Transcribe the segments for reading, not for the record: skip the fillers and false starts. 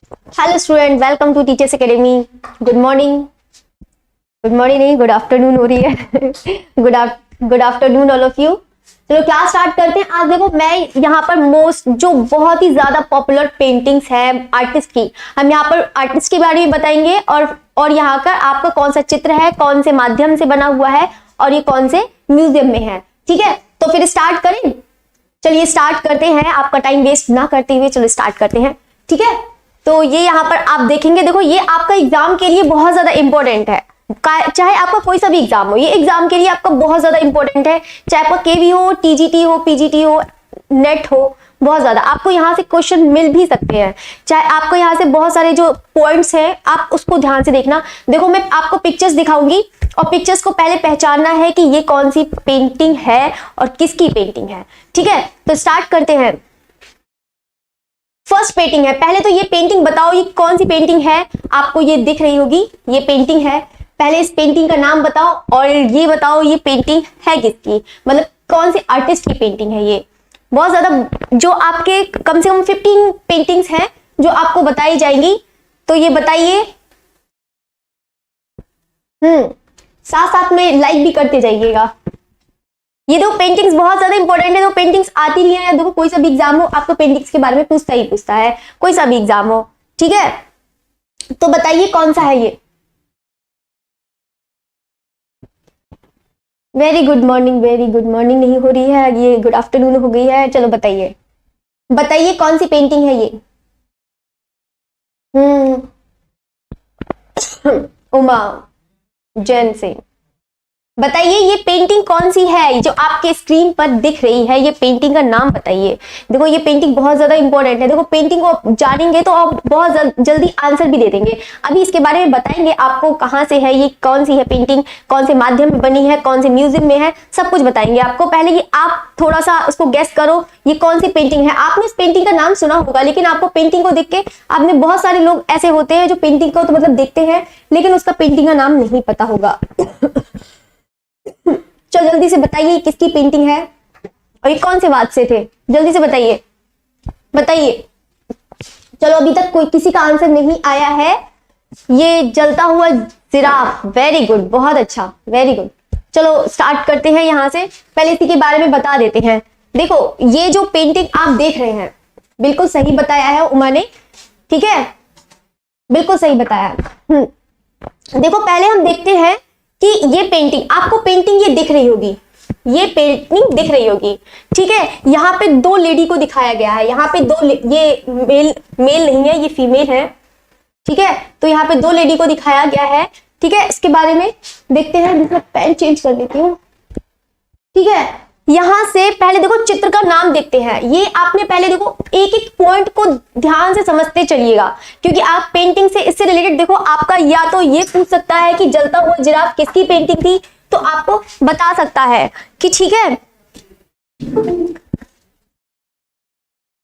Hello student, welcome to teachers academy. Good morning. Good morning नहीं, good afternoon हो रही है। Good afternoon all of you. चलो class start करते हैं। आज देखो मैं यहाँ पर मोस्ट जो बहुत ही ज्यादा पॉपुलर पेंटिंग्स है आर्टिस्ट की, हम यहाँ पर आर्टिस्ट के बारे में बताएंगे और यहाँ का आपका कौन सा चित्र है, कौन से माध्यम से बना हुआ है और ये कौन से म्यूजियम में है। ठीक है, तो फिर स्टार्ट करें। चलिए स्टार्ट करते हैं, आपका टाइम वेस्ट ना करते हुए चलो स्टार्ट करते हैं। ठीक है, तो ये यहाँ पर आप देखेंगे, देखो ये आपका एग्जाम के लिए बहुत ज्यादा इंपॉर्टेंट है। चाहे आपका कोई सा भी एग्जाम हो, ये एग्जाम के लिए आपका बहुत ज्यादा इंपॉर्टेंट है। चाहे आपका केवी हो, टीजीटी हो, पीजीटी हो, नेट हो, बहुत ज्यादा आपको यहाँ से क्वेश्चन मिल भी सकते हैं। चाहे आपको यहाँ से बहुत सारे जो पॉइंट्स हैं आप उसको ध्यान से देखना। देखो मैं आपको पिक्चर्स दिखाऊंगी और पिक्चर्स को पहले पहचानना है कि ये कौन सी पेंटिंग है और किसकी पेंटिंग है। ठीक है, तो स्टार्ट करते हैं। फर्स्ट पेंटिंग है, पहले तो ये पेंटिंग बताओ ये कौन सी पेंटिंग है। आपको ये दिख रही होगी, ये पेंटिंग है। पहले इस पेंटिंग का नाम बताओ और ये बताओ ये पेंटिंग है किसकी, मतलब कौन से आर्टिस्ट की पेंटिंग है। ये बहुत ज्यादा जो आपके कम से कम 15 पेंटिंग्स हैं जो आपको बताई जाएंगी, तो ये बताइए। साथ साथ में लाइक भी करते जाइएगा। ये दो पेंटिंग्स बहुत ज्यादा इंपॉर्टेंट है। तो पेंटिंग्स आती नहीं है, देखो कोई सा भी एग्जाम हो आपको पेंटिंग्स के बारे में पूछता ही पूछता है, कोई सा भी एग्जाम हो। ठीक है, तो बताइए कौन सा है ये। Very good morning, very good morning नहीं हो रही है, ये गुड आफ्टरनून हो गई है। चलो बताइए, बताइए कौन सी पेंटिंग है ये। उमा जैन सिंह, बताइए ये पेंटिंग कौन सी है जो आपके स्क्रीन पर दिख रही है। ये पेंटिंग का नाम बताइए। देखो ये पेंटिंग बहुत ज्यादा इंपॉर्टेंट है। देखो पेंटिंग को आप जानेंगे तो आप बहुत जल्दी आंसर भी दे देंगे। अभी इसके बारे में बताएंगे आपको कहाँ से है, ये कौन सी है पेंटिंग, कौन से माध्यम में बनी है, कौन से म्यूजियम में है, सब कुछ बताएंगे आपको। पहले ये आप थोड़ा सा उसको गेस करो ये कौन सी पेंटिंग है। आपने इस पेंटिंग का नाम सुना होगा, लेकिन आपको पेंटिंग को देख के आपने, बहुत सारे लोग ऐसे होते हैं जो पेंटिंग को तो मतलब देखते हैं लेकिन उसका पेंटिंग का नाम नहीं पता होगा। चलो जल्दी से बताइए किसकी पेंटिंग है और ये कौन से वाद से थे, जल्दी से बताइए, बताइए। चलो अभी तक कोई किसी का आंसर नहीं आया है। ये जलता हुआ जिराफ, वेरी गुड, बहुत अच्छा, वेरी गुड। चलो स्टार्ट करते हैं यहाँ से। पहले इसी के बारे में बता देते हैं। देखो ये जो पेंटिंग आप देख रहे हैं, बिल्कुल सही बताया है उमा ने। ठीक है, बिल्कुल सही बताया। देखो पहले हम देखते हैं कि ये पेंटिंग, आपको पेंटिंग ये दिख रही होगी, ये पेंटिंग दिख रही होगी। ठीक है, यहाँ पे दो लेडी को दिखाया गया है। यहाँ पे ये मेल नहीं है, ये फीमेल है। ठीक है, तो यहाँ पे दो लेडी को दिखाया गया है। ठीक है, इसके बारे में देखते हैं। मैं पेन चेंज कर लेती हूँ। ठीक है, यहां से पहले देखो चित्र का नाम देखते हैं। ये आपने पहले देखो एक एक पॉइंट को ध्यान से समझते चलिएगा, क्योंकि आप पेंटिंग से इससे रिलेटेड देखो आपका या तो ये पूछ सकता है कि जलता हुआ जिराफ किसकी पेंटिंग थी, तो आपको बता सकता है कि ठीक है,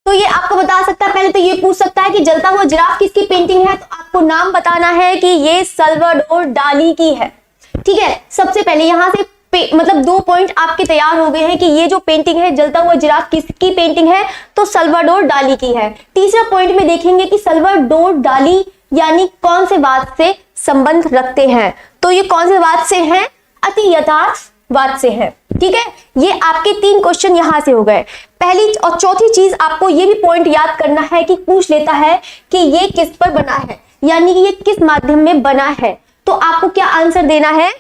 तो ये आपको बता सकता है। पहले तो ये पूछ सकता है कि जलता हुआ जिराफ किसकी पेंटिंग है, तो आपको नाम बताना है कि ये सल्वाडोर डाली की है। ठीक है, सबसे पहले यहां से मतलब 2 पॉइंट आपके तैयार हो गए हैं कि ये जो पेंटिंग है जलता हुआ जिराफ किसकी पेंटिंग है, तो सल्वाडोर डाली की है। तीसरा पॉइंट में देखेंगे कि सल्वाडोर डाली यानी कौन से वाद से संबंध रखते हैं, तो ये कौन से वाद से हैं, अति यथार्थवाद से है। ठीक है, ये आपके 3 क्वेश्चन यहां से हो गए। पहली और चौथी चीज आपको ये भी पॉइंट याद करना है कि पूछ लेता है कि ये किस पर बना है, यानी कि ये किस माध्यम में बना है, तो आपको क्या आंसर देना है,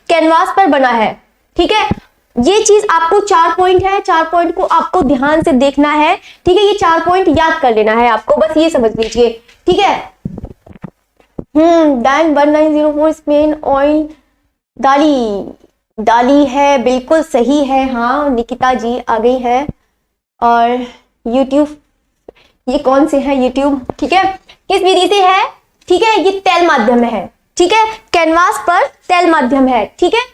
कैनवास पर बना है। ठीक है, ये चीज आपको 4 पॉइंट है, 4 पॉइंट को आपको ध्यान से देखना है। ठीक है, ये 4 पॉइंट याद कर लेना है आपको, बस ये समझ लीजिए। ठीक है, डैन 1904 स्पेन ऑयल डाली है, बिल्कुल सही है। हाँ निकिता जी आ गई है। और यूट्यूब, ये कौन से है यूट्यूब, ठीक है, किस विधि से है, ठीक है, ये तेल माध्यम में है। ठीक है, कैनवास पर तेल माध्यम है। ठीक है,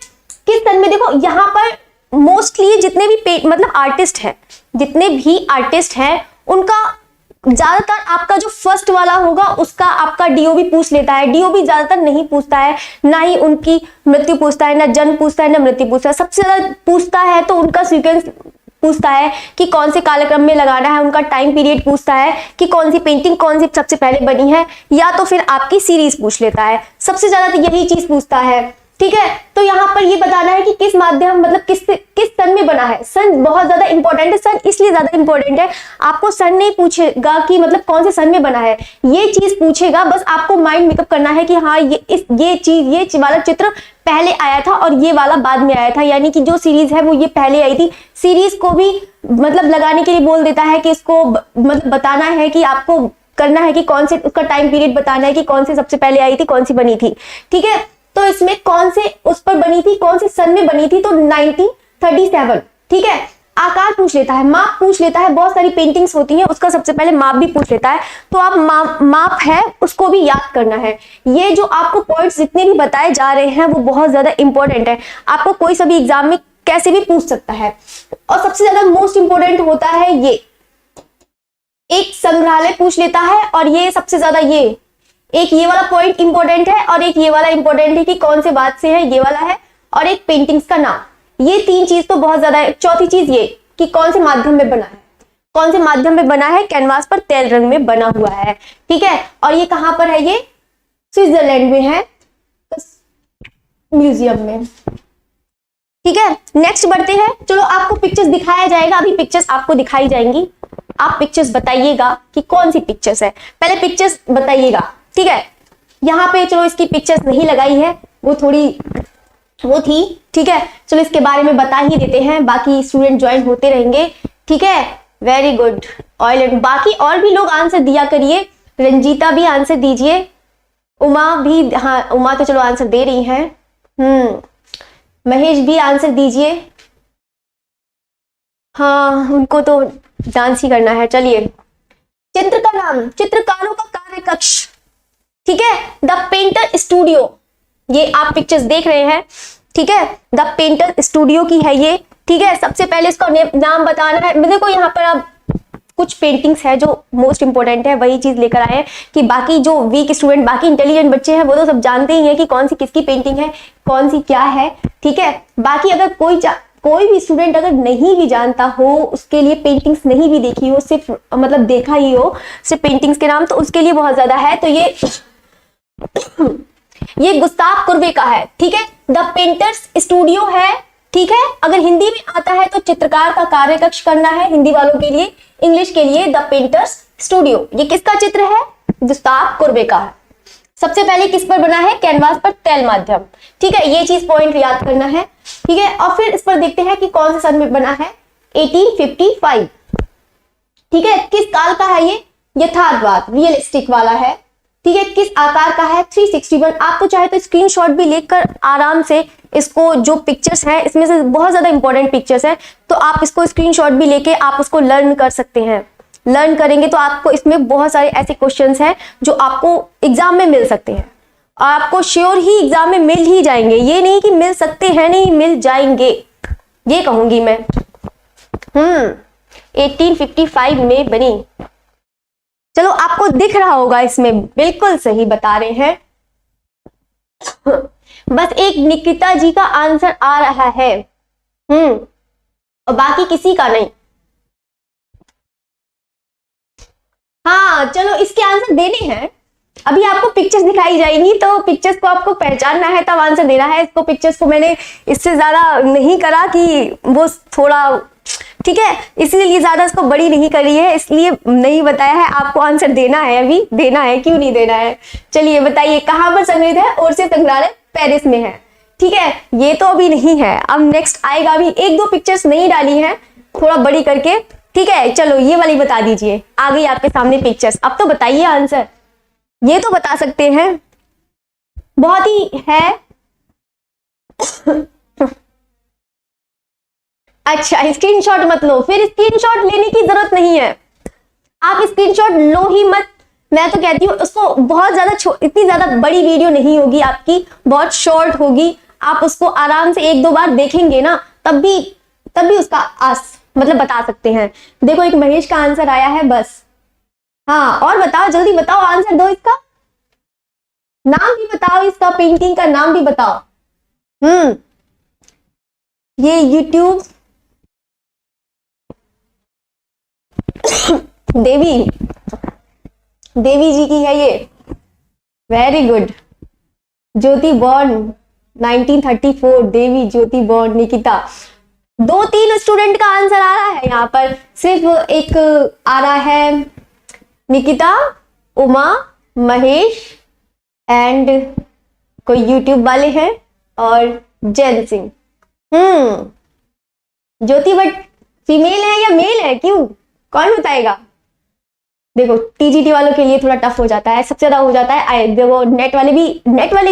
किस सन में, देखो यहाँ पर मोस्टली जितने भी मतलब आर्टिस्ट हैं, जितने भी आर्टिस्ट हैं उनका ज्यादातर आपका जो फर्स्ट वाला होगा उसका आपका डीओबी पूछ लेता है। डीओबी ज्यादातर नहीं पूछता है, ना ही उनकी मृत्यु पूछता है, ना जन्म पूछता है, ना मृत्यु पूछता है। सबसे ज्यादा पूछता है तो उनका सीक्वेंस पूछता है कि कौन से कालक्रम में लगाना है, उनका टाइम पीरियड पूछता है कि कौन सी पेंटिंग कौन सी सबसे पहले बनी है, या तो फिर आपकी सीरीज पूछ लेता है। सबसे ज्यादा तो यही चीज पूछता है, ठीक है। तो यहाँ पर ये बताना है कि किस माध्यम मतलब किस सन में बना है। सन बहुत ज्यादा इंपॉर्टेंट है। सन इसलिए ज्यादा इंपॉर्टेंट है, आपको सन नहीं पूछेगा कि मतलब कौन से सन में बना है, ये चीज पूछेगा। बस आपको माइंड मेकअप करना है कि हाँ ये वाला चित्र पहले आया था और ये वाला बाद में आया था, यानी कि जो सीरीज है वो ये पहले आई थी। सीरीज को भी मतलब लगाने के लिए बोल देता है कि इसको मतलब बताना है कि आपको करना है कि कौन से उसका टाइम पीरियड बताना है कि कौन सी सबसे पहले आई थी, कौन सी बनी थी, ठीक है। तो इसमें कौन से उस पर बनी थी, कौन से सन में बनी थी, तो 1937, ठीक है। आकार पूछ लेता है, माप पूछ लेता है, बहुत सारी पेंटिंग्स होती हैं उसका सबसे पहले माप भी पूछ लेता है। तो आप माप है उसको भी याद करना है। ये जो आपको पॉइंट्स जितने भी बताए जा रहे हैं वो बहुत ज्यादा इंपॉर्टेंट है, आपको कोई सा भी एग्जाम में कैसे भी पूछ सकता है। और सबसे ज्यादा मोस्ट इंपॉर्टेंट होता है ये एक संग्रहालय पूछ लेता है, और ये सबसे ज्यादा ये वाला पॉइंट इंपॉर्टेंट है, और एक ये वाला इंपॉर्टेंट है कि कौन से बात से है, ये वाला है, और एक पेंटिंग्स का नाम। ये तीन चीज तो बहुत ज्यादा है। चौथी चीज ये कि कौन से माध्यम में बना है, कौन से माध्यम में बना है, कैनवास पर तेल रंग में बना हुआ है, ठीक है। और ये कहां पर है, ये स्विट्जरलैंड में है, म्यूजियम में, ठीक है। नेक्स्ट बढ़ते हैं। चलो आपको पिक्चर्स दिखाया जाएगा, अभी पिक्चर्स आपको दिखाई जाएंगी, आप पिक्चर्स बताइएगा कि कौन सी पिक्चर्स है, पहले पिक्चर्स बताइएगा, ठीक है। यहाँ पे चलो इसकी पिक्चर्स नहीं लगाई है, वो थी, ठीक है। चलो इसके बारे में बता ही देते हैं, बाकी स्टूडेंट ज्वाइन होते रहेंगे, ठीक है। Very good. ऑयल एंड बाकी और भी लोग आंसर दिया करिए, रंजीता भी आंसर दीजिए, उमा भी, हाँ उमा तो चलो आंसर दे रही है, महेश भी आंसर दीजिए, हाँ उनको तो डांस ही करना है। चलिए चित्र का नाम, चित्रकारों का कार्य कक्ष, ठीक है, द पेंटर स्टूडियो, ये आप पिक्चर्स देख रहे हैं, ठीक है, द पेंटर स्टूडियो की है ये, ठीक है। सबसे पहले इसका नाम बताना है। देखो यहाँ पर आप कुछ पेंटिंग्स है जो मोस्ट इंपोर्टेंट है, वही चीज लेकर आए हैं कि बाकी जो वीक स्टूडेंट, बाकी इंटेलिजेंट बच्चे हैं वो तो सब जानते ही हैं कि कौन सी किसकी पेंटिंग है, कौन सी क्या है, ठीक है। बाकी अगर कोई भी स्टूडेंट अगर नहीं भी जानता हो, उसके लिए पेंटिंग्स नहीं भी देखी हो, सिर्फ मतलब देखा ही हो सिर्फ पेंटिंग्स के नाम, तो उसके लिए बहुत ज्यादा है। तो ये गुस्ताव कुर्बे का है, ठीक है, द पेंटर्स स्टूडियो है, ठीक है। अगर हिंदी में आता है तो चित्रकार का कार्य कक्ष करना है हिंदी वालों के लिए, इंग्लिश के लिए द पेंटर्स स्टूडियो। ये किसका चित्र है, गुस्ताव कुर्बे का है। सबसे पहले किस पर बना है, कैनवास पर तेल माध्यम, ठीक है, ये चीज पॉइंट याद करना है, ठीक है। और फिर इस पर देखते हैं कि कौन से सन में बना है, 1855, ठीक है। किस काल का है ये, यथार्थवाद, रियलिस्टिक वाला है, ठीक है। किस आकार का है, 361। आपको चाहे तो स्क्रीनशॉट भी लेकर आराम से इसको, जो पिक्चर्स हैं इसमें से बहुत ज्यादा इंपॉर्टेंट पिक्चर्स हैं, तो आप इसको स्क्रीनशॉट भी लेके आप उसको लर्न कर सकते हैं। लर्न करेंगे तो आपको इसमें बहुत सारे ऐसे क्वेश्चंस हैं जो आपको एग्जाम में मिल सकते हैं, आपको श्योर ही एग्जाम में मिल ही जाएंगे, ये नहीं कि मिल सकते हैं, नहीं मिल जाएंगे, ये कहूंगी मैं। 1855 में बनी, चलो आपको दिख रहा होगा इसमें, बिल्कुल सही बता रहे हैं। बस एक निकिता जी का आंसर आ रहा है, और बाकी किसी का नहीं। हाँ चलो इसके आंसर देने हैं, अभी आपको पिक्चर्स दिखाई जाएंगी तो पिक्चर्स को आपको पहचानना है तब आंसर देना है। इसको पिक्चर्स को मैंने इससे ज्यादा नहीं करा कि वो थोड़ा, ठीक है, इसलिए ज्यादा इसको बड़ी नहीं करी है, इसलिए नहीं बताया है, आपको आंसर देना है, अभी देना है, क्यों नहीं देना है। चलिए बताइए कहां पर संग्रहित है, ओरसे संग्रहालय पेरिस में है, ठीक है। ये तो अभी नहीं है, अब नेक्स्ट आएगा, अभी एक दो पिक्चर्स नहीं डाली है, थोड़ा बड़ी करके, ठीक है। चलो ये वाली बता दीजिए, आ गई आपके सामने पिक्चर्स, अब तो बताइए आंसर, ये तो बता सकते हैं, बहुत ही है। अच्छा स्क्रीनशॉट मत लो, फिर स्क्रीनशॉट लेने की जरूरत नहीं है, आप स्क्रीनशॉट लो ही मत। मैं तो कहती हूँ उसको बहुत ज्यादा, इतनी ज्यादा बड़ी वीडियो नहीं होगी आपकी, बहुत शॉर्ट होगी, आप उसको आराम से एक दो बार देखेंगे ना, तब भी उसका मतलब बता सकते हैं। देखो एक महेश का आंसर आया है बस, हाँ और बताओ, जल्दी बताओ, आंसर दो, इसका नाम भी बताओ, इसका पेंटिंग का नाम भी बताओ। ये YouTube देवी, देवी जी की है ये। Very good. Jyoti born 1934, Devi Jyoti born Nikita. 2-3 student का आंसर आ रहा है यहाँ पर, सिर्फ एक आ रहा है निकिता, उमा, महेश एंड कोई यूट्यूब वाले हैं और जैन सिंह। ज्योति बट फीमेल है या मेल है, क्यों, कौन बताएगा? देखो टीजीटी वालों के लिए थोड़ा टफ हो जाता है, सबसे ज्यादा हो जाता है। देखो नेट वाले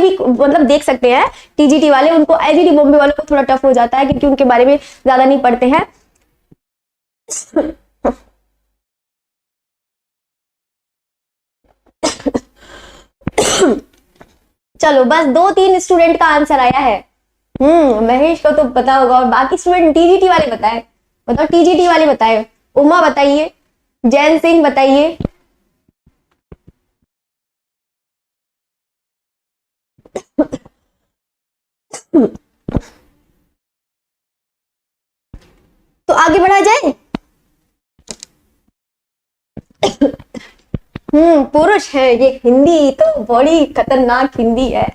भी मतलब देख सकते हैं, टीजीटी वाले, उनको आईजीटी बॉम्बे वालों को थोड़ा टफ हो जाता है क्योंकि उनके बारे में ज्यादा नहीं पढ़ते हैं। चलो बस 2-3 स्टूडेंट का आंसर आया है। महेश को तो पता होगा, और बाकी स्टूडेंट टीजीटी वाले बताए, बताओ टीजीटी वाले बताए। उमा बताइए, जैन सिंह बताइए। तो आगे बढ़ा जाए। पुरुष है ये, हिंदी तो बड़ी खतरनाक हिंदी है।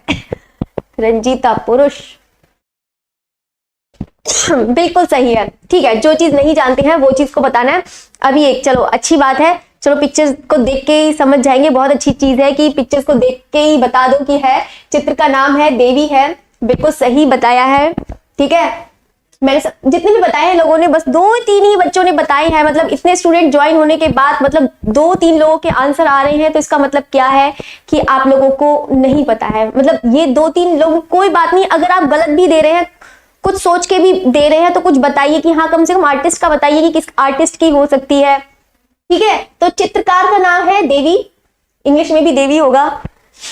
रंजीता पुरुष, बिल्कुल सही है। ठीक है, जो चीज नहीं जानते हैं वो चीज को बताना है। अभी एक, चलो अच्छी बात है, चलो पिक्चर्स को देख के ही समझ जाएंगे। बहुत अच्छी चीज है कि पिक्चर्स को देख के ही बता दो कि है, चित्र का नाम है देवी है, बिल्कुल सही बताया है। ठीक है, मैंने जितने भी बताए हैं लोगों ने, बस 2-3 ही बच्चों ने बताए हैं। मतलब इतने स्टूडेंट ज्वाइन होने के बाद मतलब 2-3 लोगों के आंसर आ रहे हैं, तो इसका मतलब क्या है कि आप लोगों को नहीं पता है। मतलब ये 2-3 लोग, कोई बात नहीं, अगर आप गलत भी दे रहे हैं, कुछ सोच के भी दे रहे हैं, तो कुछ बताइए कि हाँ, कम से कम आर्टिस्ट का बताइए कि किस आर्टिस्ट की हो सकती है। ठीक है, तो चित्रकार का नाम है देवी, इंग्लिश में भी देवी होगा।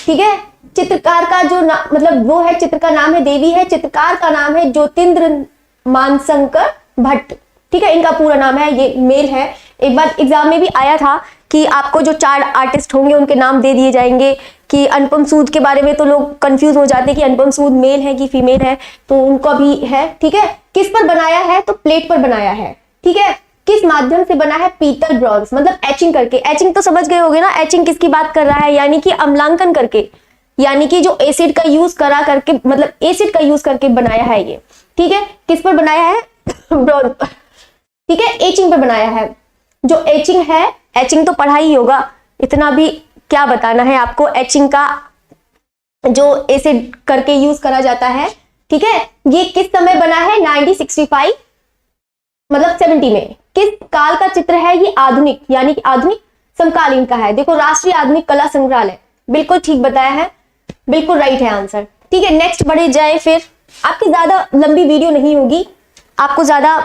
ठीक है, चित्रकार का जो मतलब वो है, चित्र का नाम है देवी है, चित्रकार का नाम है ज्योतिन्द्र मानशंकर भट्ट। ठीक है, इनका पूरा नाम है, ये मेल है। एक बार एग्जाम में भी आया था कि आपको जो 4 आर्टिस्ट होंगे उनके नाम दे दिए जाएंगे, कि अनुपम सूद के बारे में तो लोग कंफ्यूज हो जाते हैं कि अनुपम सूद मेल है कि फीमेल है, तो उनका भी है। ठीक है, किस पर बनाया है, तो प्लेट पर बनाया है। ठीक है, किस माध्यम से बना है, पीतल ब्रॉन्ज, मतलब एचिंग करके। एचिंग तो समझ गए होगे ना, एचिंग किसकी बात कर रहा है, यानी कि अम्लांकन करके, यानी कि जो एसिड का यूज करा करके, मतलब एसिड का यूज करके बनाया है ये। ठीक है, किस पर बनाया है, ब्रॉन्ज पर। ठीक है, एचिंग पर बनाया है। जो एचिंग है, एचिंग तो पढ़ा ही होगा, इतना भी क्या बताना है आपको। एचिंग का जो एसिड करके यूज करा जाता है। ठीक है, ये किस समय बना है, 1965 मतलब 70 में। किस काल का चित्र है ये, आधुनिक, यानी कि आधुनिक समकालीन का है। देखो, राष्ट्रीय आधुनिक कला संग्रहालय, बिल्कुल ठीक बताया है, बिल्कुल राइट है आंसर। ठीक है, नेक्स्ट बढ़े जाए। फिर आपकी ज्यादा लंबी वीडियो नहीं होगी, आपको ज्यादा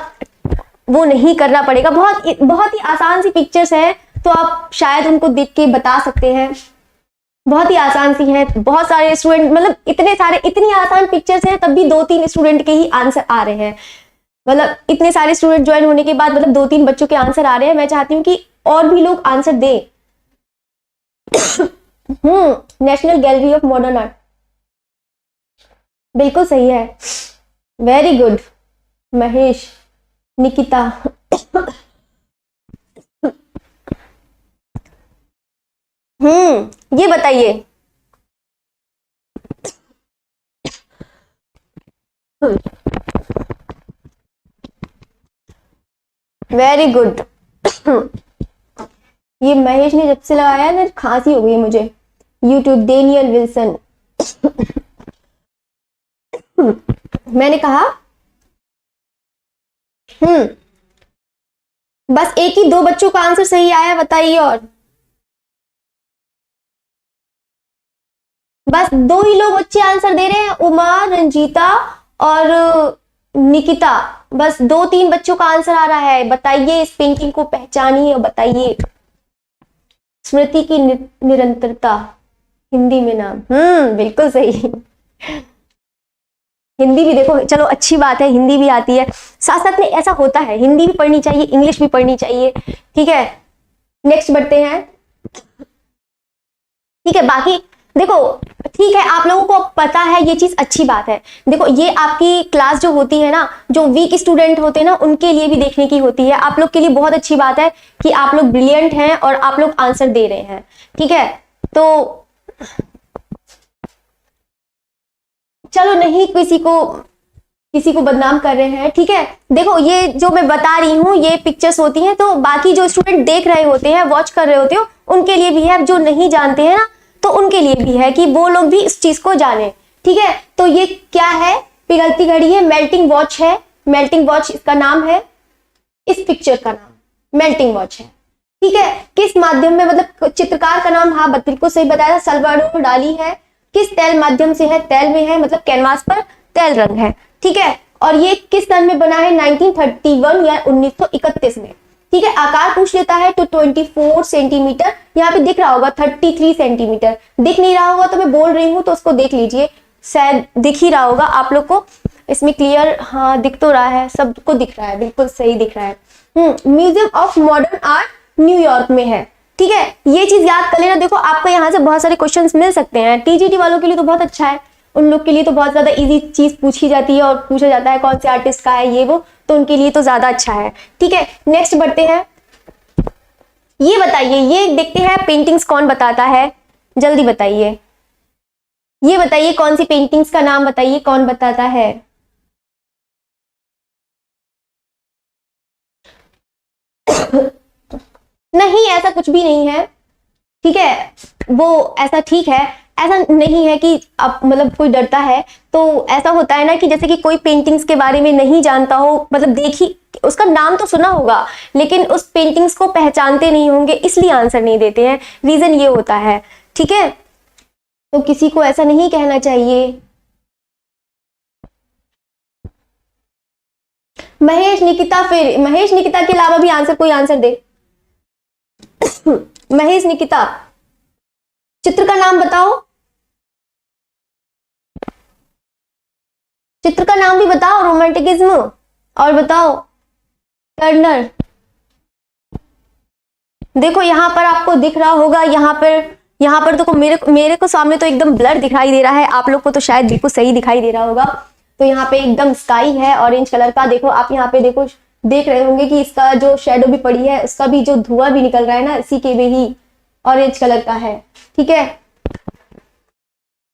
वो नहीं करना पड़ेगा। बहुत ही आसान सी पिक्चर्स हैं, तो आप शायद उनको देख के बता सकते हैं। बहुत ही आसान सी है, बहुत सारे स्टूडेंट, मतलब इतनी आसान पिक्चर्स हैं, तब भी 2-3 स्टूडेंट के ही आंसर आ रहे हैं। मतलब इतने सारे स्टूडेंट ज्वाइन होने के बाद मतलब 2-3 बच्चों के आंसर आ रहे हैं। मैं चाहती हूँ कि और भी लोग आंसर दें। National gallery of modern art, बिल्कुल सही है, वेरी गुड महेश, निकिता। ये बताइए, वेरी गुड। ये महेश ने जब से लगाया ना, खांसी हो गई है मुझे। YouTube, Daniel Wilson. मैंने कहा बस 1 ही 2 बच्चों का आंसर सही आया, बताइए। और बस 2 ही लोग बच्चे आंसर दे रहे हैं, उमा, रंजीता और निकिता। बस 2-3 बच्चों का आंसर आ रहा है। बताइए, इस पेंटिंग को पहचानिए और बताइए। स्मृति की निरंतरता, हिंदी में नाम, बिल्कुल सही। हिंदी भी देखो, चलो अच्छी बात है, हिंदी भी आती है। साथ साथ में ऐसा होता है, हिंदी भी पढ़नी चाहिए, इंग्लिश भी पढ़नी चाहिए। ठीक है, नेक्स्ट बढ़ते हैं। ठीक है, बाकी देखो ठीक है, आप लोगों को पता है, ये चीज अच्छी बात है। देखो ये आपकी क्लास जो होती है ना, जो वीक स्टूडेंट होते हैं ना, उनके लिए भी देखने की होती है। आप लोग के लिए बहुत अच्छी बात है कि आप लोग ब्रिलियंट हैं और आप लोग आंसर दे रहे हैं। ठीक है, तो चलो नहीं किसी को बदनाम कर रहे हैं। ठीक है, देखो ये जो मैं बता रही हूँ ये पिक्चर्स होती हैं, तो बाकी जो स्टूडेंट देख रहे होते हैं, वॉच कर रहे होते हो, उनके लिए भी है। जो नहीं जानते हैं ना, तो उनके लिए भी है कि वो लोग भी इस चीज को जाने। ठीक है, तो ये क्या है? पिघलती घड़ी है, मेल्टिंग वॉच है। मेल्टिंग वॉच इसका नाम है, इस पिक्चर का नाम मेल्टिंग वॉच है। ठीक है, किस माध्यम में, मतलब चित्रकार का नाम, हाँ बिल्कुल सही बताया, सल्वाडोर डाली है। किस तैल माध्यम से है? तैल में है, मतलब कैनवास पर तैल रंग है। ठीक है, और ये किस सन में बना है? 1931 या 1931 में। ठीक है, आकार पूछ लेता है तो 24 सेंटीमीटर, यहाँ पे दिख रहा होगा 33 सेंटीमीटर। दिख नहीं रहा होगा तो मैं बोल रही हूँ, तो उसको देख लीजिए, शायद दिख ही रहा होगा आप लोग को इसमें क्लियर। हाँ दिख तो रहा है, सबको दिख रहा है, बिल्कुल सही दिख रहा है। Museum of modern art New York में है। ठीक है, ये चीज याद कर लेना। देखो आपको यहाँ से बहुत सारे क्वेश्चंस मिल सकते हैं। टीजीटी वालों के लिए तो बहुत अच्छा है, उन लोग के लिए तो बहुत ज्यादा इजी चीज पूछी जाती है और पूछा जाता है कौन से आर्टिस्ट का है ये वो, तो उनके लिए तो ज्यादा अच्छा है। ठीक है, नेक्स्ट बढ़ते हैं। ये बताइए, ये देखते हैं पेंटिंग्स कौन बताता है, जल्दी बताइए। ये बताइए कौन सी पेंटिंग्स का नाम बताइए, कौन बताता है? नहीं, ऐसा कुछ भी नहीं है। ठीक है, वो ऐसा ठीक है, ऐसा नहीं है कि अब मतलब कोई डरता है। तो ऐसा होता है ना कि जैसे कि कोई पेंटिंग्स के बारे में नहीं जानता हो, मतलब देखी, उसका नाम तो सुना होगा लेकिन उस पेंटिंग्स को पहचानते नहीं होंगे, इसलिए आंसर नहीं देते हैं। रीजन ये होता है। ठीक है, तो किसी को ऐसा नहीं कहना चाहिए। महेश निकिता, फिर महेश निकिता के अलावा भी आंसर, कोई आंसर दे। महेश निकिता, चित्र का नाम बताओ, चित्र का नाम भी बताओ। रोमांटिकिज्म, और बताओ टर्नर। देखो यहाँ पर आपको दिख रहा होगा, यहाँ पर देखो मेरे को सामने तो एकदम ब्लर दिखाई दे रहा है, आप लोग को तो शायद बिल्कुल सही दिखाई दे रहा होगा। तो यहाँ पे एकदम स्काई है ऑरेंज कलर का। देखो आप यहाँ पे देखो, देख रहे होंगे कि इसका जो शेडो भी पड़ी है, उसका भी जो धुआं भी निकल रहा है ना, इसी के भी ही ऑरेंज कलर का है। ठीक है,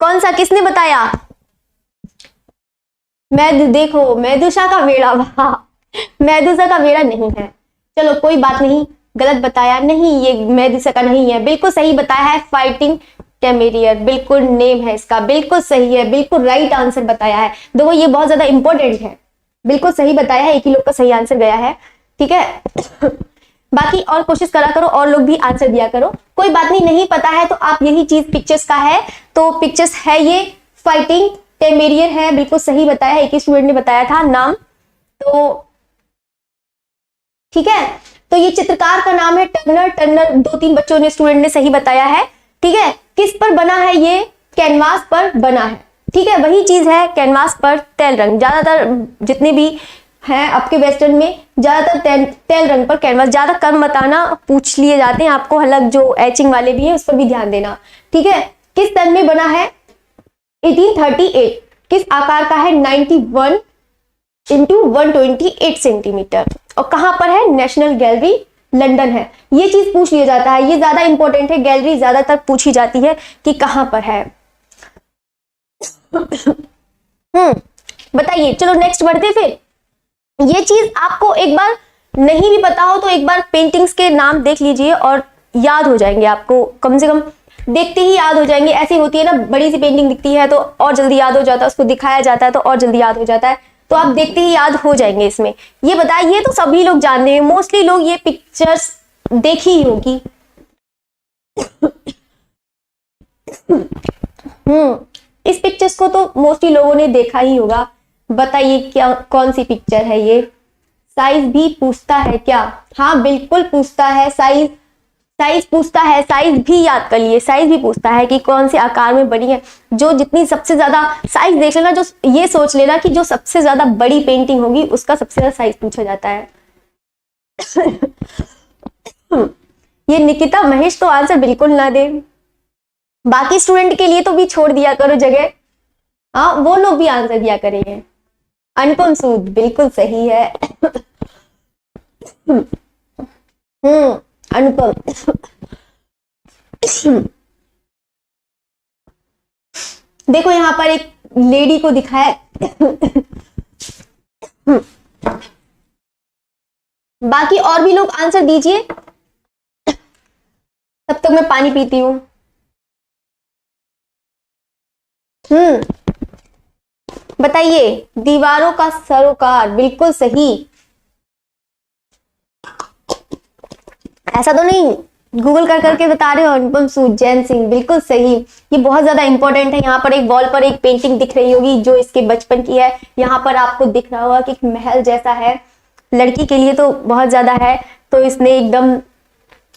कौन सा, किसने बताया? देखो मेदुसा का बेड़ा, मेदुसा का बेड़ा नहीं है। चलो कोई बात नहीं, गलत बताया, नहीं ये मेदुसा का नहीं है, बिल्कुल सही बताया है, फाइटिंग टेमेरियर, बिल्कुल नेम है इसका, बिल्कुल सही है, बिल्कुल राइट आंसर बताया है। देखो ये बहुत ज्यादा इंपॉर्टेंट है, बिल्कुल सही बताया है, एक ही लोग का सही आंसर गया है। ठीक है, बाकी और कोशिश करा करो, और लोग भी आंसर दिया करो, कोई बात नहीं। नहीं पता है तो आप यही चीज पिक्चर्स का है, तो पिक्चर्स है ये फाइटिंग टेमेरियर है, बिल्कुल सही बताया है, एक ही स्टूडेंट ने बताया था नाम। तो ठीक है, तो ये चित्रकार का नाम है टर्नर। टर्नर 2-3 बच्चों ने, स्टूडेंट ने सही बताया है। ठीक है, किस पर बना है? ये कैनवास पर बना है। ठीक है, वही चीज है, कैनवास पर तेल रंग, ज्यादातर जितने भी हैं आपके वेस्टर्न में ज्यादातर तेल रंग पर कैनवास, ज्यादा कम बताना, पूछ लिए जाते हैं आपको, अलग जो एचिंग वाले भी हैं उस पर भी ध्यान देना। ठीक है, किस सन में बना है? 1838। किस आकार का है? 91 इंटू 128 सेंटीमीटर। और कहां पर है? नेशनल गैलरी लंदन है। ये चीज पूछ लिया जाता है, ये ज्यादा इंपॉर्टेंट है, गैलरी ज्यादातर पूछी जाती है कि कहां पर है। बताइए, चलो नेक्स्ट बढ़ते। फिर ये चीज आपको एक बार नहीं भी पता हो तो एक बार पेंटिंग्स के नाम देख लीजिए और याद हो जाएंगे आपको, कम से कम देखते ही याद हो जाएंगे। ऐसी होती है ना, बड़ी सी पेंटिंग दिखती है तो और जल्दी याद हो जाता है, उसको दिखाया जाता है तो और जल्दी याद हो जाता है, तो आप देखते ही याद हो जाएंगे। इसमें ये बताइए, तो सभी लोग जानते हैं, मोस्टली लोग ये पिक्चर्स देखी ही होगी। इस पिक्चर्स को तो मोस्टली लोगों ने देखा ही होगा। बताइए क्या, कौन सी पिक्चर है ये? साइज भी पूछता है क्या? हाँ बिल्कुल पूछता है, साइज पूछता है, साइज भी याद कर लिए, साइज भी पूछता है कि कौन से आकार में बनी है। जो जितनी सबसे ज्यादा साइज देख लेना, जो ये सोच लेना कि जो सबसे ज्यादा बड़ी पेंटिंग होगी उसका सबसे ज्यादा साइज पूछा जाता है। ये निकिता, महेश तो आंसर बिल्कुल ना दे। बाकी स्टूडेंट के लिए तो भी छोड़ दिया करो जगह। हाँ, वो लोग भी आंसर दिया करेंगे। अनुपम सूद बिल्कुल सही है। अनुपम। देखो यहां पर एक लेडी को दिखाया। बाकी और भी लोग आंसर दीजिए, तब तक मैं पानी पीती हूं। बताइए, दीवारों का सरोकार बिल्कुल सही। ऐसा तो नहीं गूगल कर करके बता रहे हो। अनुपम सूद, जैन सिंह बिल्कुल सही। ये बहुत ज्यादा इंपॉर्टेंट है। यहाँ पर एक वॉल पर एक पेंटिंग दिख रही होगी जो इसके बचपन की है। यहाँ पर आपको दिख रहा होगा कि एक महल जैसा है, लड़की के लिए तो बहुत ज्यादा है। तो इसने एकदम